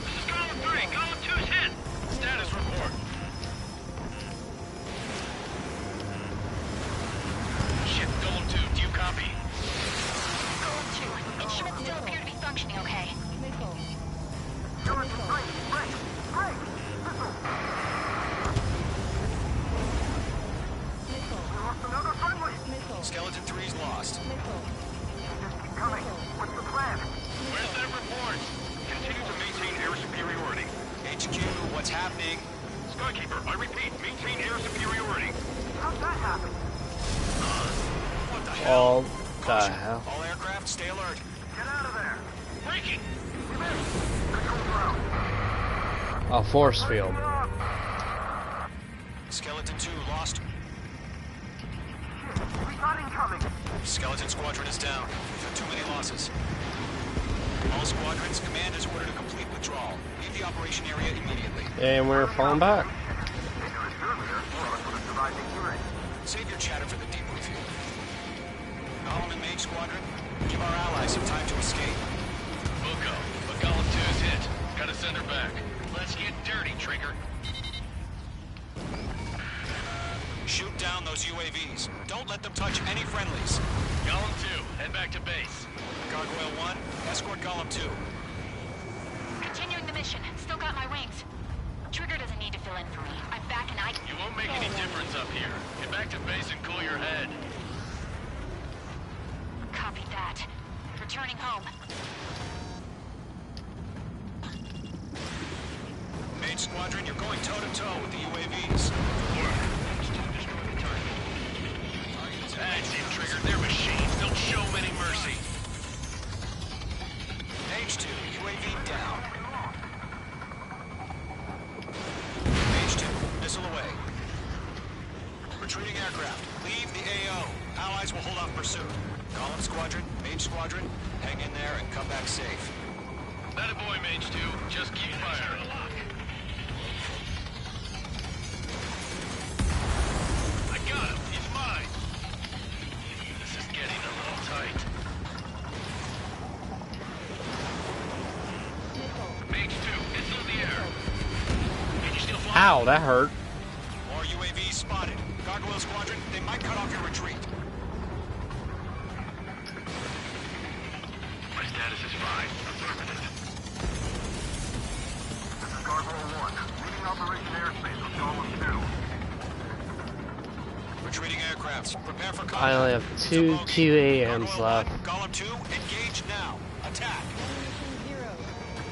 [SPEAKER 9] This is Column 3, Column 2's hit!
[SPEAKER 10] Status report. Shit, Golem 2, do you copy?
[SPEAKER 12] Golem 2, instruments still appear to be functioning okay.
[SPEAKER 8] Skeleton 3's lost.
[SPEAKER 11] Just keep coming. What's the plan?
[SPEAKER 10] Where's that report?
[SPEAKER 11] Continue to maintain air superiority.
[SPEAKER 8] HQ, what's happening?
[SPEAKER 11] Skykeeper, I repeat, maintain air superiority. How'd that happen?
[SPEAKER 8] What the hell?
[SPEAKER 1] All the
[SPEAKER 8] Caution.
[SPEAKER 1] hell?
[SPEAKER 8] All aircraft, stay alert.
[SPEAKER 11] Get out of there.
[SPEAKER 10] Breaking!
[SPEAKER 1] A force field.
[SPEAKER 8] Skeleton 2 lost.
[SPEAKER 11] We got incoming.
[SPEAKER 8] Skeleton Squadron is down. There are too many losses. All squadrons, command is ordered a complete withdrawal. Leave the operation area immediately.
[SPEAKER 1] And we're falling back.
[SPEAKER 8] Save your chatter for the debriefing. Golem and Mage Squadron, give our allies some time to escape.
[SPEAKER 10] We'll go, but Golem 2's hit. Gotta send her back. Let's get dirty, Trigger.
[SPEAKER 8] Shoot down those UAVs. Don't let them touch any friendlies.
[SPEAKER 10] Golem 2, head back to base.
[SPEAKER 8] Gargoyle 1, escort Golem 2.
[SPEAKER 12] Continuing the mission. Still got my wings. Trigger doesn't need to fill in for me. I'm back and I...
[SPEAKER 10] You won't make any difference up here. Get back to base and cool your head.
[SPEAKER 12] Copy that. Returning home.
[SPEAKER 8] Mage Squadron, you're going toe-to-toe with the UAVs.
[SPEAKER 10] That's it, Trigger. They're machines. Don't show them any mercy.
[SPEAKER 8] Mage 2, UAV down. Mage 2, missile away. Retreating aircraft, leave the AO. Allies will hold off pursuit. Golem Squadron, Mage Squadron, hang in there and come back safe.
[SPEAKER 10] That a boy, Mage 2. Just keep firing. I got him. He's mine. This is getting a little tight. Mage 2, missile in the air. Can you still fly?
[SPEAKER 1] Ow, that hurt.
[SPEAKER 8] More UAVs spotted. Gargoyle Squadron, they might cut off your retreat.
[SPEAKER 10] My status is fine. Affirmative.
[SPEAKER 11] This is Gargoyle 1. Leaving Operation Airspace with Golem 2.
[SPEAKER 8] Retreating aircrafts, prepare for combat.
[SPEAKER 1] I only have two QAMs left.
[SPEAKER 8] Golem 2, engage now. Attack.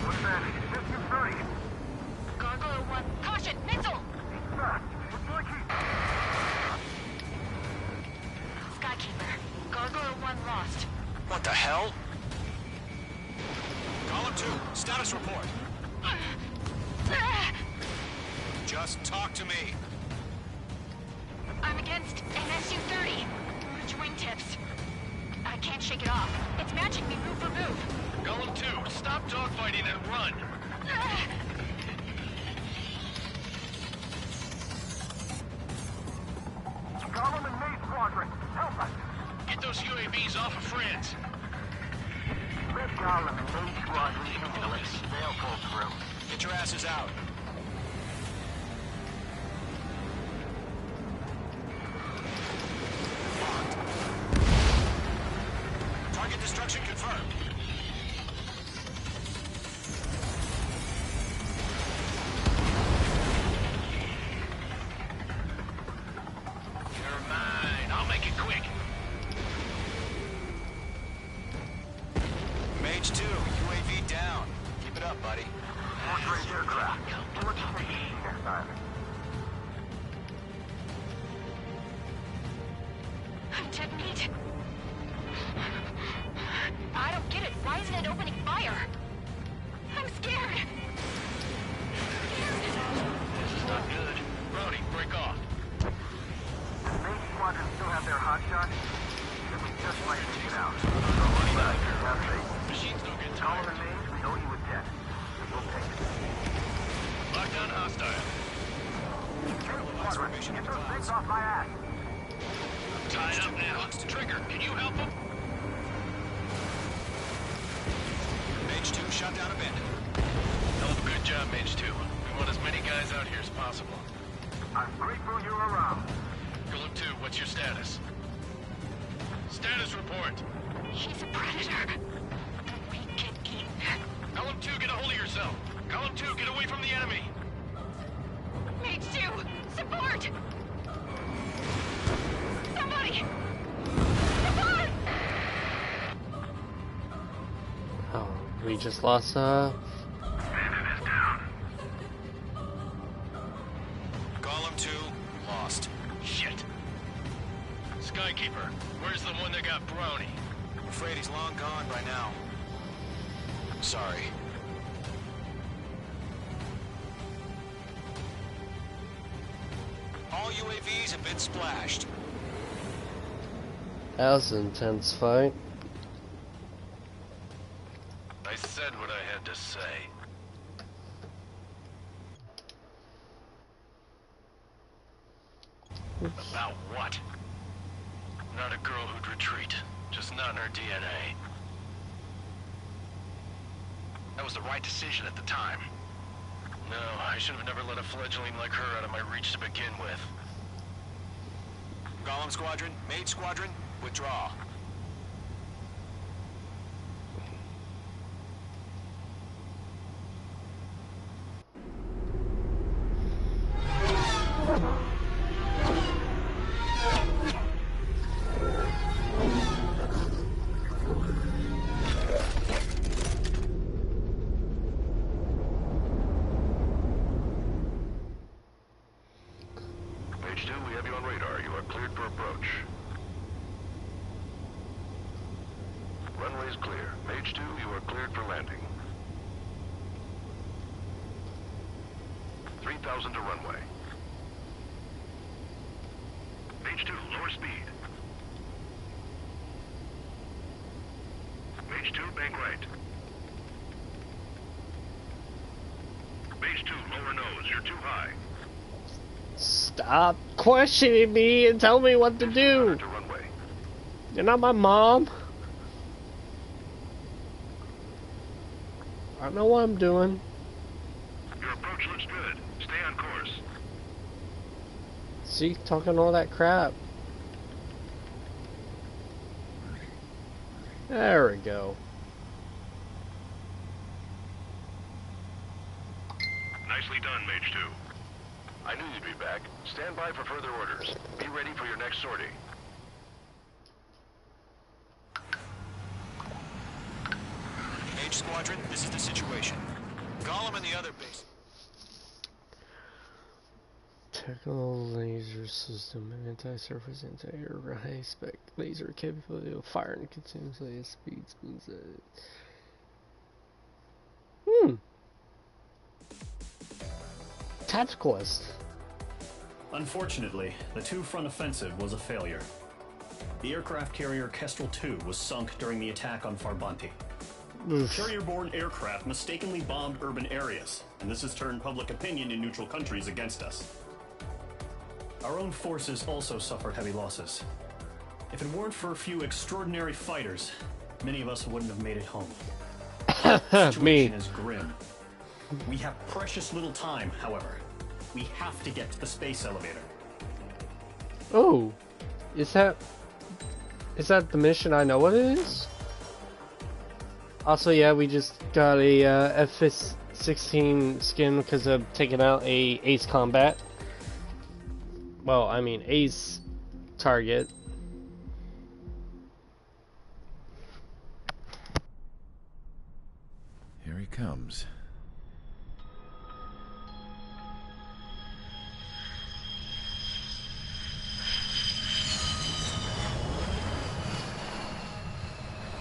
[SPEAKER 11] What's that? System 30.
[SPEAKER 12] Gargoyle 1. Caution! Missile! Skykeeper. Gargoyle 1 lost.
[SPEAKER 8] What the hell? Golem 2, status report. Just talk to me.
[SPEAKER 12] I'm against an SU-30. Rouge wingtips. I can't shake it off. It's matching me move for move.
[SPEAKER 10] Golem 2, stop dogfighting and run.
[SPEAKER 11] Golem and Mage Squadron, help us.
[SPEAKER 10] Get those UAVs off of France.
[SPEAKER 11] Let Golem and Mage Squadron handle it. They'll pull through.
[SPEAKER 8] Get your asses out. Target destruction confirmed.
[SPEAKER 10] You're mine. I'll make it quick.
[SPEAKER 8] Mage 2, UAV down. Keep it up, buddy.
[SPEAKER 11] Long-range aircraft. Let's take it easy next time.
[SPEAKER 12] I'm dead meat. I don't get it. Why isn't it opening fire? I'm scared.
[SPEAKER 10] This is not good.
[SPEAKER 9] shot? Then we just might take it out.
[SPEAKER 10] Machines don't get
[SPEAKER 9] Call
[SPEAKER 10] tired.
[SPEAKER 9] the names, we owe you a debt. And we'll pay it.
[SPEAKER 10] Lockdown hostile.
[SPEAKER 9] Squadron, get those things off my ass.
[SPEAKER 10] Tied up now. Trigger, can you help him?
[SPEAKER 8] Mage 2 shot down a bandit.
[SPEAKER 10] Hell of a good job, Mage 2. We want as many guys out here as possible.
[SPEAKER 9] I'm grateful you're around.
[SPEAKER 10] Golem 2, what's your status? Status report.
[SPEAKER 12] He's a predator. We can eat.
[SPEAKER 10] Column 2, get a hold of yourself. Column 2, get away from the enemy.
[SPEAKER 12] Mage 2, support! Somebody! Support!
[SPEAKER 1] Oh, we just lost,
[SPEAKER 10] Bandit is down.
[SPEAKER 8] Column 2 lost.
[SPEAKER 10] Shit. Skykeeper, where's the one that got Brownie?
[SPEAKER 8] I'm afraid he's long gone by now. Sorry. All UAVs have been splashed.
[SPEAKER 1] That was an intense fight.
[SPEAKER 10] I said what I had to say. About what? Not a girl who'd retreat. Just not in her DNA. That was the right decision at the time. No, I should have never let a fledgling like her out of my reach to begin with.
[SPEAKER 8] Golem Squadron, Mage Squadron, withdraw.
[SPEAKER 10] Mage 2, we have you on radar. You are cleared for approach. Runway is clear. Mage 2, you are cleared for landing. 3,000 to runway. Mage 2, lower speed. Mage 2, bank right. Mage 2, lower nose. You're too high.
[SPEAKER 1] Stop questioning me and tell me what to do.
[SPEAKER 10] To runway.
[SPEAKER 1] You're not my mom. I know what I'm doing.
[SPEAKER 10] Your approach looks good. Stay on course.
[SPEAKER 1] See, talking all that crap. There we go.
[SPEAKER 10] Nicely done, Mage 2. I knew you'd be back. Stand by for further orders. Be ready for your next sortie.
[SPEAKER 8] Mage Squadron, this is the situation. Golem and the other base.
[SPEAKER 1] Technical laser system, anti-surface, anti-air, high-spec laser capability of firing continuously at speed. Tacticalist.
[SPEAKER 5] Unfortunately, the two-front offensive was a failure. The aircraft carrier Kestrel II was sunk during the attack on Farbanti. Carrier-borne aircraft mistakenly bombed urban areas, and this has turned public opinion in neutral countries against us. Our own forces also suffered heavy losses. If it weren't for a few extraordinary fighters, many of us wouldn't have made it home. The situation is grim. We have precious little time, however. We have to get to the space elevator.
[SPEAKER 1] Oh, is that the mission? I know what it is. Also, yeah, we just got a F-16 skin because of taking out a Ace Combat. Well, I mean Ace target.
[SPEAKER 15] Here he comes.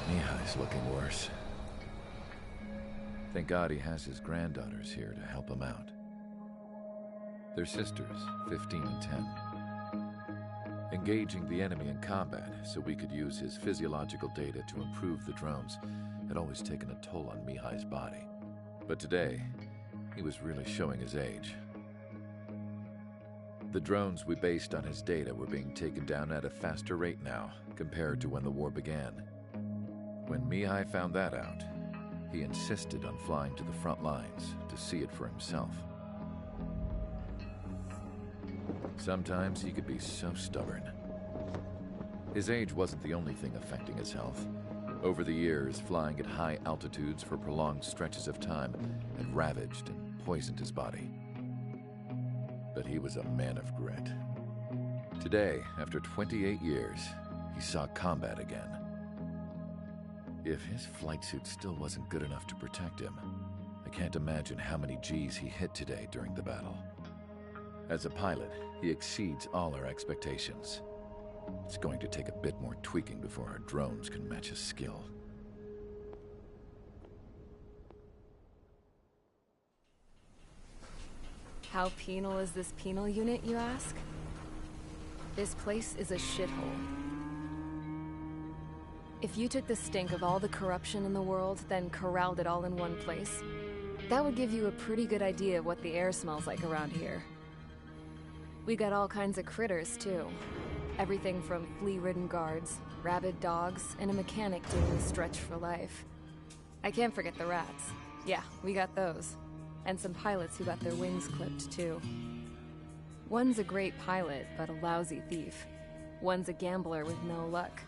[SPEAKER 15] Mihai's looking worse. Thank God he has his granddaughters here to help him out. They're sisters, 15 and 10. Engaging the enemy in combat so we could use his physiological data to improve the drones had always taken a toll on Mihai's body. But today, he was really showing his age. The drones we based on his data were being taken down at a faster rate now compared to when the war began. When Mihai found that out, he insisted on flying to the front lines to see it for himself. Sometimes he could be so stubborn. His age wasn't the only thing affecting his health. Over the years, flying at high altitudes for prolonged stretches of time had ravaged and poisoned his body. But he was a man of grit. Today, after 28 years, he saw combat again. If his flight suit still wasn't good enough to protect him, I can't imagine how many G's he hit today during the battle. As a pilot, he exceeds all our expectations. It's going to take a bit more tweaking before our drones can match his skill.
[SPEAKER 2] How penal is this penal unit, you ask? This place is a shithole. If you took the stink of all the corruption in the world, then corralled it all in one place, that would give you a pretty good idea of what the air smells like around here. We got all kinds of critters, too. Everything from flea-ridden guards, rabid dogs, and a mechanic doing the stretch for life. I can't forget the rats. Yeah, we got those. And some pilots who got their wings clipped, too. One's a great pilot, but a lousy thief. One's a gambler with no luck.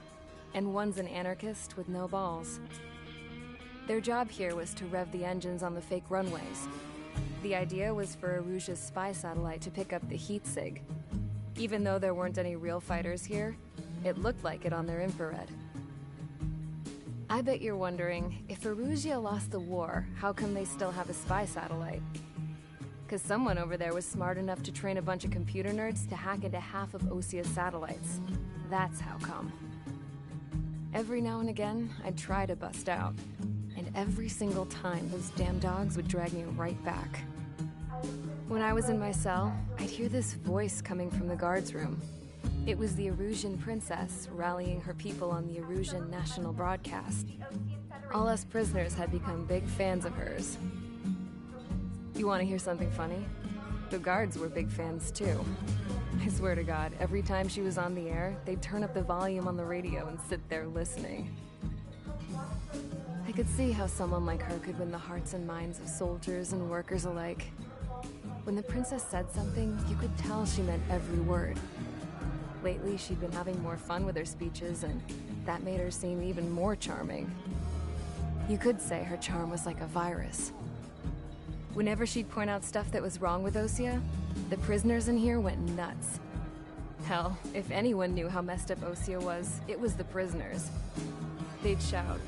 [SPEAKER 2] And one's an anarchist with no balls. Their job here was to rev the engines on the fake runways. The idea was for Erusia's spy satellite to pick up the heat sig. Even though there weren't any real fighters here, it looked like it on their infrared. I bet you're wondering, if Erusia lost the war, how come they still have a spy satellite? 'Cause someone over there was smart enough to train a bunch of computer nerds to hack into half of Osia's satellites. That's how come. Every now and again, I'd try to bust out. And every single time, those damn dogs would drag me right back. When I was in my cell, I'd hear this voice coming from the guards room. It was the Erusian princess rallying her people on the Erusian national broadcast. All us prisoners had become big fans of hers. You want to hear something funny? The guards were big fans too. I swear to God, every time she was on the air, they'd turn up the volume on the radio and sit there listening. I could see how someone like her could win the hearts and minds of soldiers and workers alike. When the princess said something, you could tell she meant every word. Lately, she'd been having more fun with her speeches, and that made her seem even more charming. You could say her charm was like a virus. Whenever she'd point out stuff that was wrong with Osia, the prisoners in here went nuts. Hell, if anyone knew how messed up Osia was, it was the prisoners. They'd shout,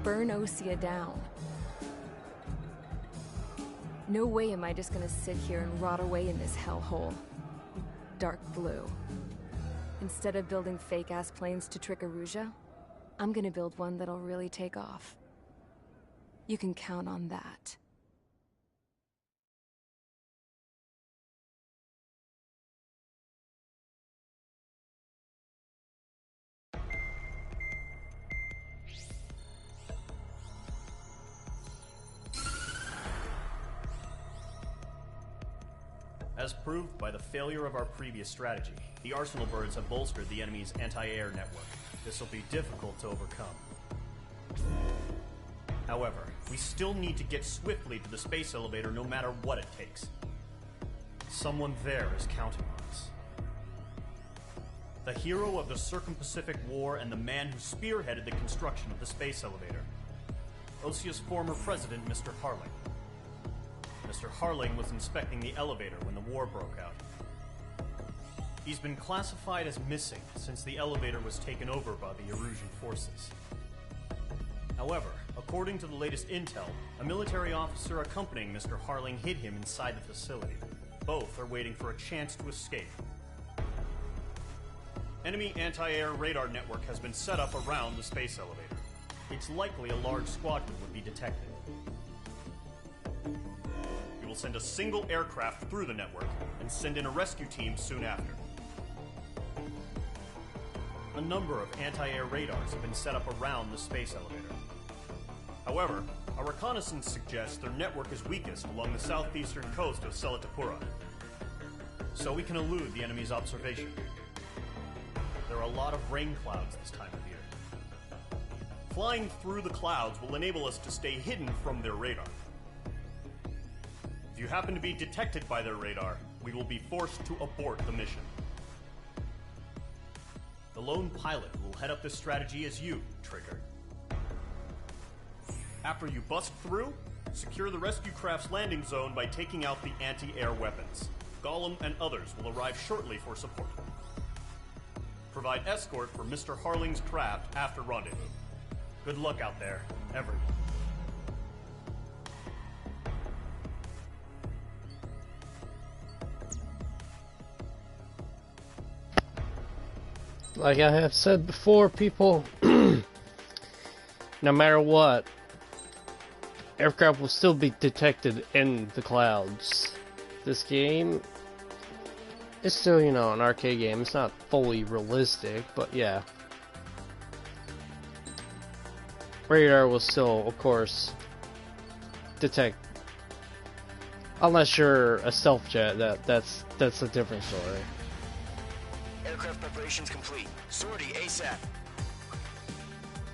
[SPEAKER 2] "Burn Osia down." No way am I just gonna sit here and rot away in this hellhole. Dark blue. Instead of building fake-ass planes to trick Erusia, I'm gonna build one that'll really take off. You can count on that.
[SPEAKER 5] As proved by the failure of our previous strategy, the Arsenal birds have bolstered the enemy's anti-air network. This will be difficult to overcome. However, we still need to get swiftly to the space elevator no matter what it takes. Someone there is counting on us. The hero of the Circum-Pacific War and the man who spearheaded the construction of the space elevator. Osia's former president, Mr. Harling. Mr. Harling was inspecting the elevator when the war broke out. He's been classified as missing since the elevator was taken over by the Erusian forces. However, according to the latest intel, a military officer accompanying Mr. Harling hid him inside the facility. Both are waiting for a chance to escape. Enemy anti-air radar network has been set up around the space elevator. It's likely a large squadron would be detected. We will send a single aircraft through the network and send in a rescue team soon after. a number of anti-air radars have been set up around the space elevator. However, our reconnaissance suggests their network is weakest along the southeastern coast of Selatapura, so we can elude the enemy's observation. There are a lot of rain clouds this time of year. Flying through the clouds will enable us to stay hidden from their radar. If you happen to be detected by their radar, we will be forced to abort the mission. The lone pilot who will head up this strategy is you, Trigger. After you bust through, secure the rescue craft's landing zone by taking out the anti-air weapons. Gollum and others will arrive shortly for support. Provide escort for Mr. Harling's craft after rendezvous. Good luck out there, everyone.
[SPEAKER 1] Like I have said before, people, no matter what, aircraft will still be detected in the clouds. This game is still, you know, an arcade game. It's not fully realistic, but yeah. Radar will still, of course, detect. Unless you're a stealth jet, that's a different story.
[SPEAKER 9] Aircraft preparations complete. Sortie ASAP.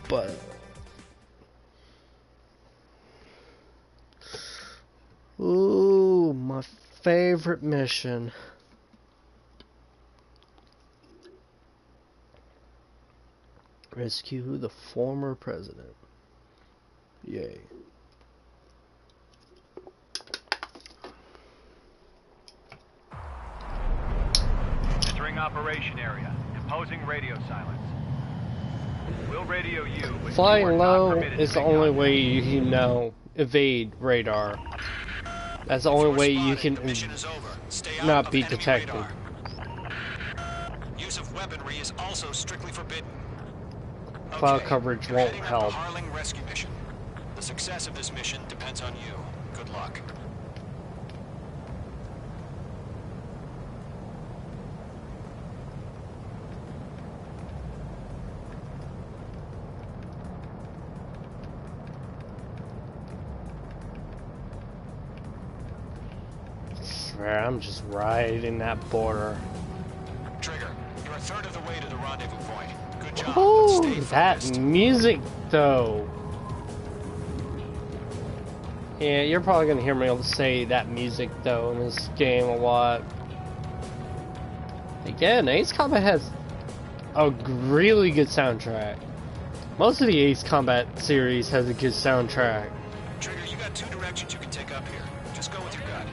[SPEAKER 1] But ooh, my favorite mission. Rescue the former president. Yay.
[SPEAKER 9] Entering operation area. Imposing radio silence. We'll radio you. When
[SPEAKER 1] Flying
[SPEAKER 9] you are
[SPEAKER 1] low
[SPEAKER 9] not permitted
[SPEAKER 1] is
[SPEAKER 9] to
[SPEAKER 1] the
[SPEAKER 9] make
[SPEAKER 1] only
[SPEAKER 9] contact.
[SPEAKER 1] way you can now evade radar. That's the only way you can not be detected.
[SPEAKER 8] Use of weaponry is also strictly forbidden.
[SPEAKER 1] Cloud
[SPEAKER 8] Okay,
[SPEAKER 1] coverage
[SPEAKER 8] you're
[SPEAKER 1] won't
[SPEAKER 8] heading on
[SPEAKER 1] help.
[SPEAKER 8] the Harling rescue mission. The success of this mission depends on you. Good luck.
[SPEAKER 1] Swear, I'm just riding that border.
[SPEAKER 8] Trigger, you're a third of the way to the rendezvous point. Good job.
[SPEAKER 1] Oh,
[SPEAKER 8] but stay
[SPEAKER 1] that
[SPEAKER 8] focused.
[SPEAKER 1] music though. Yeah, you're probably gonna hear me say that music though in this game a lot. Again, Ace Combat has a really good soundtrack. Most of the Ace Combat series has a good soundtrack.
[SPEAKER 8] Trigger, you got two directions you can take up here. Just go with your gut.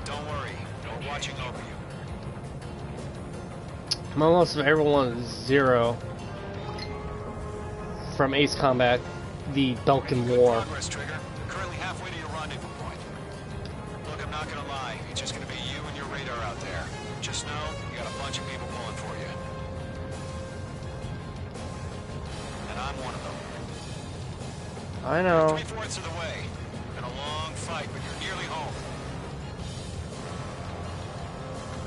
[SPEAKER 8] Don't worry, we're watching over you.
[SPEAKER 1] Almost everyone is Zero from Ace Combat, the Balkan War.
[SPEAKER 8] Progress, Trigger. You're currently halfway to your rendezvous point. Look, I'm not gonna lie. It's just gonna be you and your radar out there. Just know you got a bunch of people pulling for you. And I'm one of them.
[SPEAKER 1] I know.
[SPEAKER 8] 3/4 of the way. Been a long fight, but you're nearly home.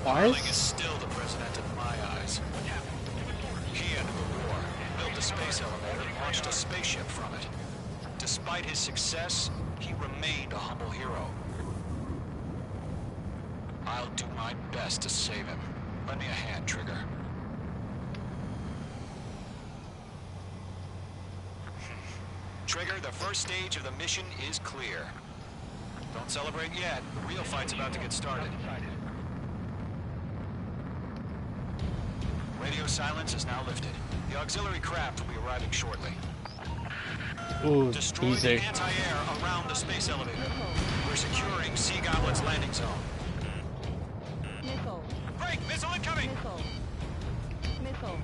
[SPEAKER 8] Harling is still the president in my eyes. He ended the war, built a space elevator, and launched a spaceship from it. Despite his success, he remained a humble hero. I'll do my best to save him. Lend me a hand, Trigger. Trigger, the first stage of the mission is clear. Don't celebrate yet. The real fight's about to get started. Radio silence is now lifted. The auxiliary craft will be arriving shortly.
[SPEAKER 1] Ooh,
[SPEAKER 8] Destroy
[SPEAKER 1] easy.
[SPEAKER 8] the anti-air around the space elevator. We're securing Sea Goblet's landing zone.
[SPEAKER 16] Missile.
[SPEAKER 8] Break! Missile incoming!
[SPEAKER 16] Missile. Missile.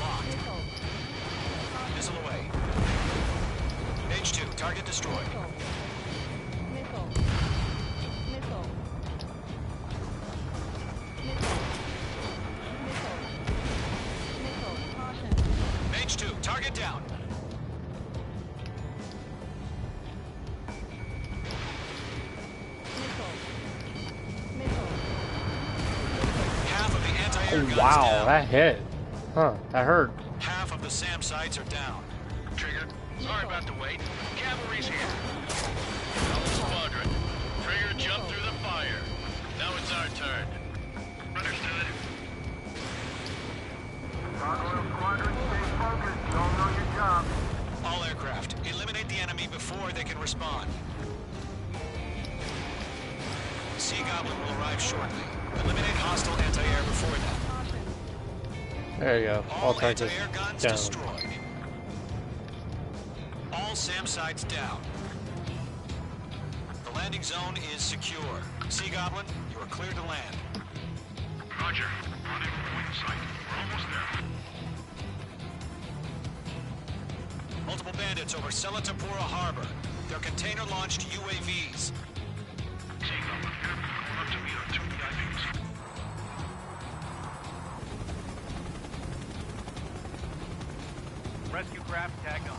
[SPEAKER 8] Locked.
[SPEAKER 16] Missile.
[SPEAKER 8] Missile away. Page 2, target destroyed.
[SPEAKER 16] Missile. Missile. Missile. Missile. Caution.
[SPEAKER 8] Page 2, target down. Half of the anti-air
[SPEAKER 1] Oh,
[SPEAKER 8] guns
[SPEAKER 1] wow,
[SPEAKER 8] down.
[SPEAKER 1] that hit. Huh, that hurt.
[SPEAKER 8] the SAM sites are down.
[SPEAKER 10] Trigger, sorry about the wait. Cavalry's here. Double squadron. Trigger jumped through the fire. Now it's our turn. Understood.
[SPEAKER 9] Gargoyle Squadron, stay focused. You all know your job.
[SPEAKER 8] All aircraft, eliminate the enemy before they can respond. Sea Goblin will arrive shortly. Eliminate hostile anti-air before that.
[SPEAKER 1] There you go. All targets
[SPEAKER 8] anti-air guns
[SPEAKER 1] down.
[SPEAKER 8] destroyed. All SAM sites down. The landing zone is secure. Sea Goblin, you are clear to land.
[SPEAKER 11] Roger. Running point sight. We're almost there.
[SPEAKER 8] Multiple bandits over Selatapura Harbor. They're container-launched UAVs.
[SPEAKER 9] Rescue craft tagged on.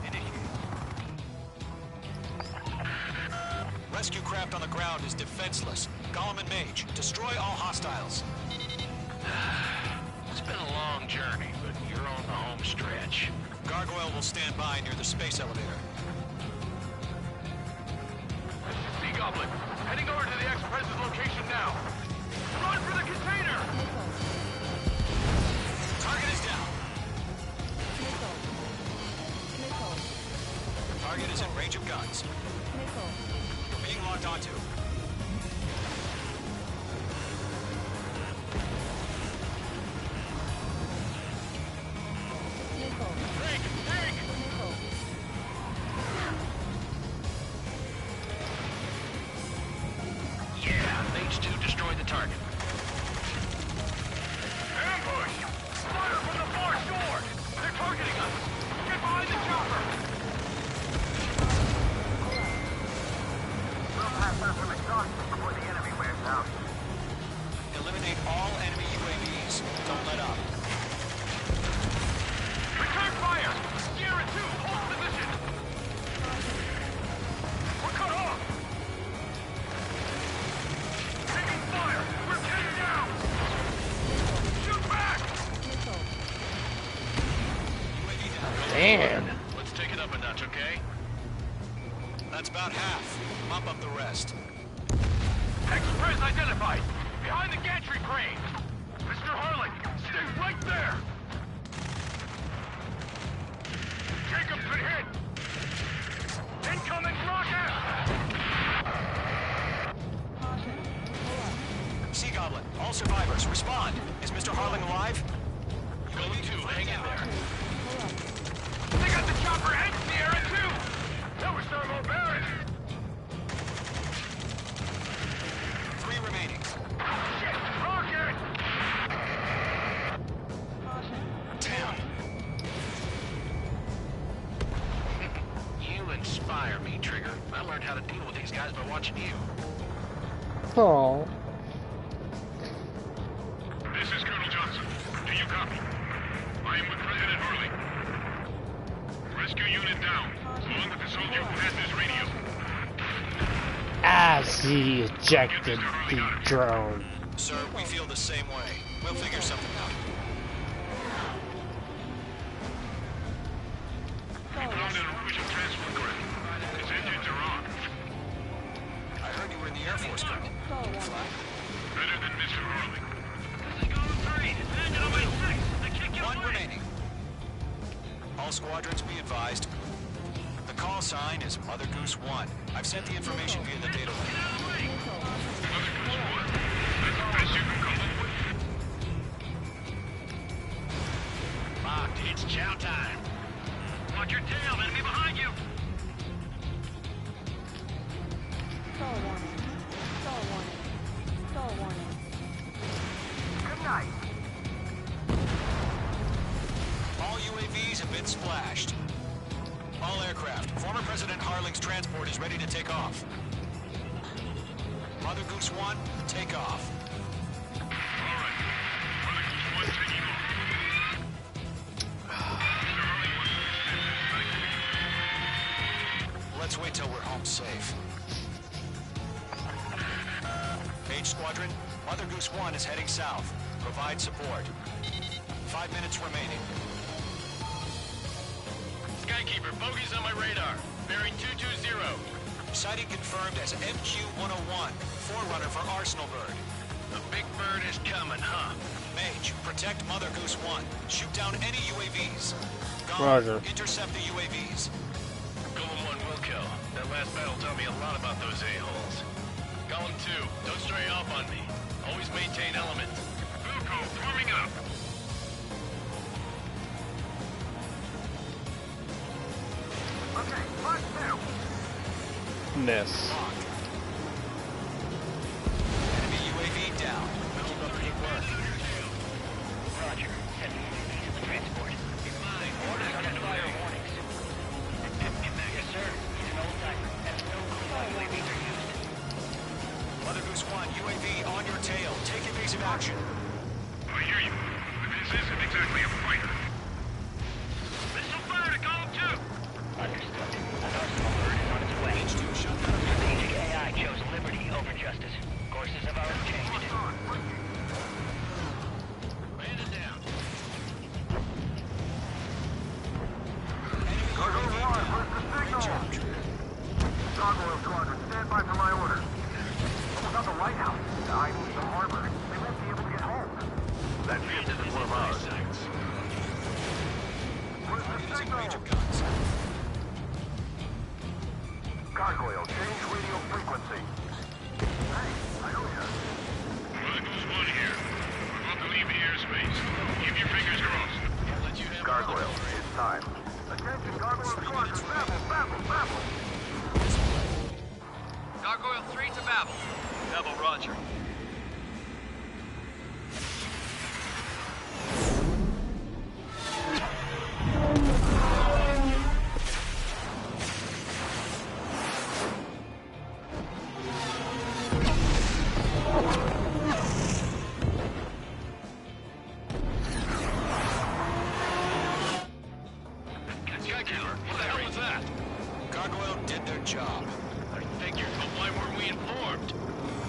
[SPEAKER 9] Initiate.
[SPEAKER 8] Rescue craft on the ground is defenseless. Gollum and Mage, destroy all hostiles.
[SPEAKER 10] It's been a long journey, but you're on the home stretch.
[SPEAKER 8] Gargoyle will stand by near the space elevator.
[SPEAKER 11] Sea Goblin, heading over to the Express's location now. Run for the container!
[SPEAKER 8] Target is down. Target is in range of guns. You're being locked onto.
[SPEAKER 10] Yeah, Mage 2 destroyed the target.
[SPEAKER 11] Ambush! Fire from the far shore! They're targeting us! Get behind the chopper!
[SPEAKER 9] We'll pass out some exhaustion before the enemy wears out.
[SPEAKER 8] Eliminate all enemy UAVs. Don't let up.
[SPEAKER 11] Return fire! Sierra 2, hold position! We're cut off! Taking fire! We're pinned down! Shoot back!
[SPEAKER 1] Damn.
[SPEAKER 10] Let's take it up a notch, okay?
[SPEAKER 8] That's about half. Mop up the rest.
[SPEAKER 11] Express identified! Behind the gantry crane! Mr. Harlan, stay right there! Jacob's been hit! Incoming rocket!
[SPEAKER 8] Sea Goblin, all survivors, respond. Is Mr. Harling alive?
[SPEAKER 10] Golem 2, hang in there.
[SPEAKER 11] They got the chopper and Sierra too! That was thermal barrage!
[SPEAKER 8] 3 remaining.
[SPEAKER 11] Shit! Rocket!
[SPEAKER 8] Damn.
[SPEAKER 10] You inspire me, Trigger. I learned how to deal with these guys by watching you.
[SPEAKER 1] Oh.
[SPEAKER 11] This is Colonel Johnson. Do you copy? I am with President Harley. Rescue unit down, along with the soldier who has this radio.
[SPEAKER 1] As he ejected the drone.
[SPEAKER 8] Sir, we feel the same way. We'll figure something out.
[SPEAKER 11] We found an Rouge transfer craft. Its engines are on.
[SPEAKER 8] I heard you were in the Air Force, Colonel. Fly.
[SPEAKER 11] Better than Mr. Harley.
[SPEAKER 8] One remaining. All squadrons be advised. The call sign is Mother Goose 1. I've sent the information via the data link.
[SPEAKER 11] Mother Goose 1? That's the best you can come up with?
[SPEAKER 10] Locked, it's chow time.
[SPEAKER 11] Watch your tail, enemy behind you!
[SPEAKER 16] Stall warning. Stall warning. Stall warning.
[SPEAKER 9] Good night.
[SPEAKER 8] All UAVs have been splashed. All aircraft. Former President Harling's transport is ready to take off. Mother Goose 1, take off.
[SPEAKER 11] Alright. Mother Goose 1 taking off. Mr. Harley wants to spend
[SPEAKER 8] Let's wait till we're home safe. Mage Squadron, Mother Goose 1 is heading south. Provide support. 5 minutes remaining.
[SPEAKER 10] Skykeeper, bogey's on my radar. Bearing 220.
[SPEAKER 8] Sighting confirmed as MQ-101, forerunner for Arsenal Bird.
[SPEAKER 10] The big bird is coming, huh?
[SPEAKER 8] Mage, protect Mother Goose 1. Shoot down any UAVs. Golem,
[SPEAKER 1] Roger.
[SPEAKER 8] intercept the UAVs.
[SPEAKER 10] Golem 1 will kill. That last battle taught me a lot about those a-holes. Golem 2, don't stray off on me. Always maintain element.
[SPEAKER 11] Wilco, forming up. Okay, mark now.
[SPEAKER 1] Ness.
[SPEAKER 8] Enemy UAV down.
[SPEAKER 9] Roger. Sending UAVs to the transport. Orders on fire warnings. Yes, sir. He's an old-timer. Has no clue how UAVs are used.
[SPEAKER 8] Mother Goose 1, UAV on your tail. Take evasive action.
[SPEAKER 11] I hear you. But this isn't exactly a fighter. Missile fire to Golem 2.
[SPEAKER 9] Understood. An Arsenal Bird is on its way. Strategic AI chose liberty over justice. Courses have already changed.
[SPEAKER 10] Banded down.
[SPEAKER 11] Cargo 1, where's the signal? Gargoyle Squadron, stand by for my orders. Almost out the lighthouse. I need the harbor. They won't be able to get home. That ship isn't one of ours. Where's the signal? Gargoyle, change radio frequency. Hey, I know ya.
[SPEAKER 10] Mother Goose 1 here. We're about to leave the airspace. Keep your fingers crossed. I'll let you have
[SPEAKER 11] Gargoyle, it's time. Attention, Gargoyle Squadron, Babel.
[SPEAKER 9] Gargoyle 3 to Babel. Babel, roger.
[SPEAKER 10] Skykeeper, what the hell was that?
[SPEAKER 8] Gargoyle did their job.
[SPEAKER 10] I figured, but why weren't we informed?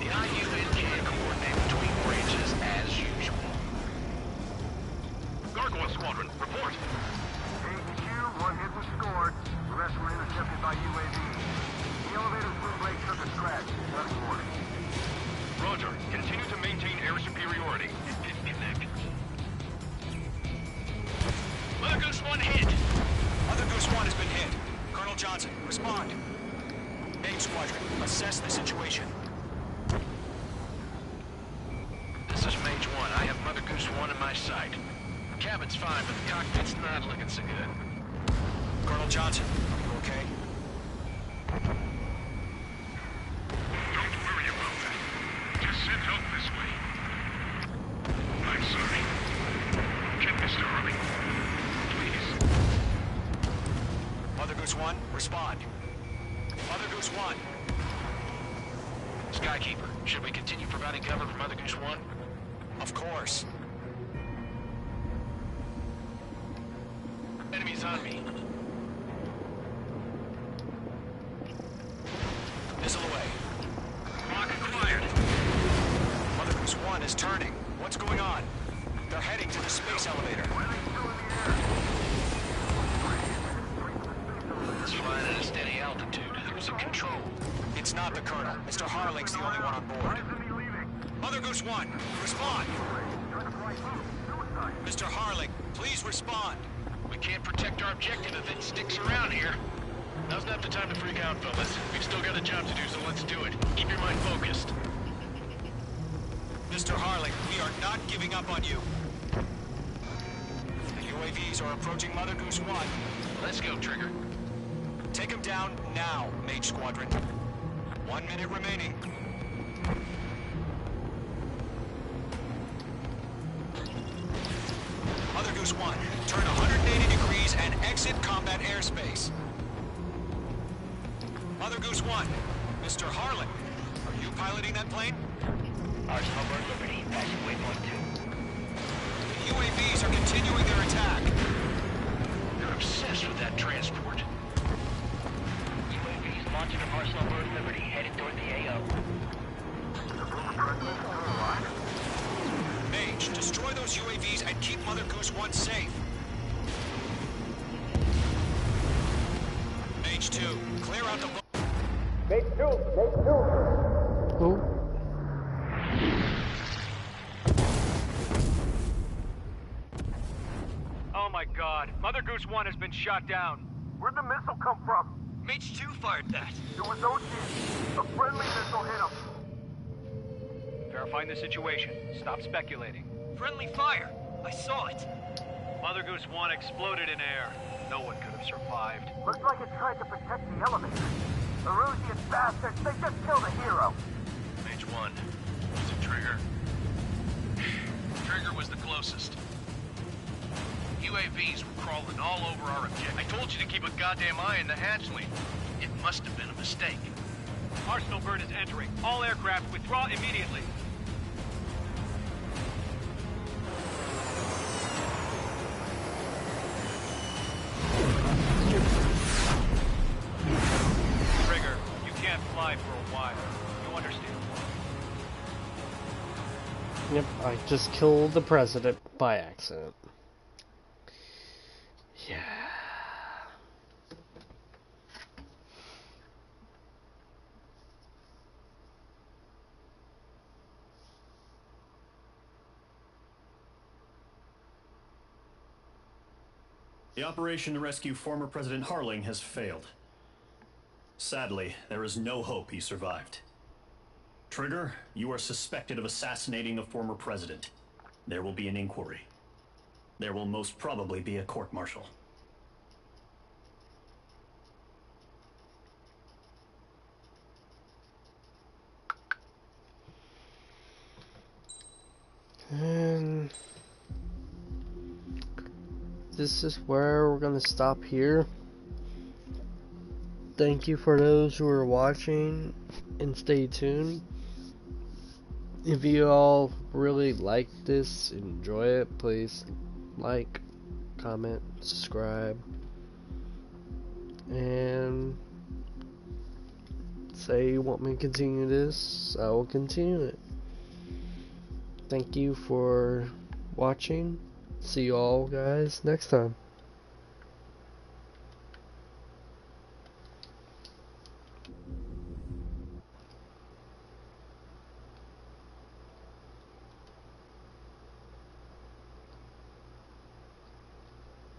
[SPEAKER 9] The IUN can't coordinate between branches as usual.
[SPEAKER 10] Gargoyle Squadron, report.
[SPEAKER 11] HQ, 1 hit was scored. The rest were intercepted by UAV. The elevator's boom blade took a scratch. Nothing more.
[SPEAKER 10] Roger. Continue to maintain air superiority.
[SPEAKER 9] Disconnect.
[SPEAKER 8] Mother Goose 1 hit. Mother Goose 1 has been hit. Colonel Johnson, respond. Main Squadron, assess the situation.
[SPEAKER 10] This is Mage 1. I have Mother Goose 1 in my sight. The cabin's fine, but the cockpit's not looking so good.
[SPEAKER 8] Colonel Johnson, are you okay?
[SPEAKER 11] Don't worry about that. Just send help this way. I'm sorry. Get Mr. Harley. Please.
[SPEAKER 8] Mother Goose 1, respond. Mother Goose 1.
[SPEAKER 10] Skykeeper, should we continue providing cover for Mother Goose 1?
[SPEAKER 8] Of course.
[SPEAKER 10] Enemies on me.
[SPEAKER 8] Missile away.
[SPEAKER 11] Lock acquired.
[SPEAKER 8] Mother Goose 1 is turning. What's going on? They're heading to the space elevator.
[SPEAKER 10] It's flying at a steady altitude. Who's in control?
[SPEAKER 8] It's not the Colonel. Mr. Harling's the only one on board. Mother Goose 1, respond. Mr. Harling, please respond.
[SPEAKER 10] We can't protect our objective if it sticks around here. Now's not the time to freak out, fellas. We've still got a job to do, so let's do it. Keep your mind focused.
[SPEAKER 8] Mr. Harling, we are not giving up on you. The UAVs are approaching Mother Goose 1.
[SPEAKER 10] Let's go, Trigger.
[SPEAKER 8] Take them down now, Mage Squadron. 1 minute remaining. Mother Goose 1, turn 180 degrees and exit combat airspace. Mother Goose 1, Mr. Harlan, are you piloting that plane?
[SPEAKER 9] Arsenal Bird Liberty, passing waypoint 2.
[SPEAKER 8] The UAVs are continuing their attack.
[SPEAKER 10] They're obsessed with that transport.
[SPEAKER 9] UAVs launching from Arsenal Bird Liberty, headed toward the AO.
[SPEAKER 8] Mage, destroy those those UAVs and keep Mother Goose 1 safe.
[SPEAKER 1] Oh.
[SPEAKER 6] Oh my god. Mother Goose 1 has been shot down.
[SPEAKER 11] Where'd the missile come from?
[SPEAKER 8] Mage 2 fired that.
[SPEAKER 11] It was Ocean. A friendly missile hit him.
[SPEAKER 6] Verifying the situation. Stop speculating.
[SPEAKER 8] Friendly fire. I saw it.
[SPEAKER 6] Mother Goose 1 exploded in air. No one could have survived.
[SPEAKER 11] Looks like it tried to protect the elevator. The Erusian bastards, they just killed a hero.
[SPEAKER 10] Mage 1. Was it Trigger? Trigger was the closest. UAVs were crawling all over our objective. I told you to keep a goddamn eye on the hatchling. It must have been a mistake.
[SPEAKER 6] Arsenal bird is entering. All aircraft withdraw immediately. Trigger, you can't fly for a while. You understand?
[SPEAKER 1] Yep, I just killed the president by accident. Yeah.
[SPEAKER 5] The operation to rescue former President Harling has failed. Sadly, there is no hope he survived. Trigger, you are suspected of assassinating a former president. There will be an inquiry. There will most probably be a court-martial.
[SPEAKER 1] And this is where we're gonna stop here. Thank you for those who are watching, and stay tuned. If you all really like this, enjoy it, please like, comment, subscribe, and say you want me to continue this, I will continue it. Thank you for watching. See you all guys next time.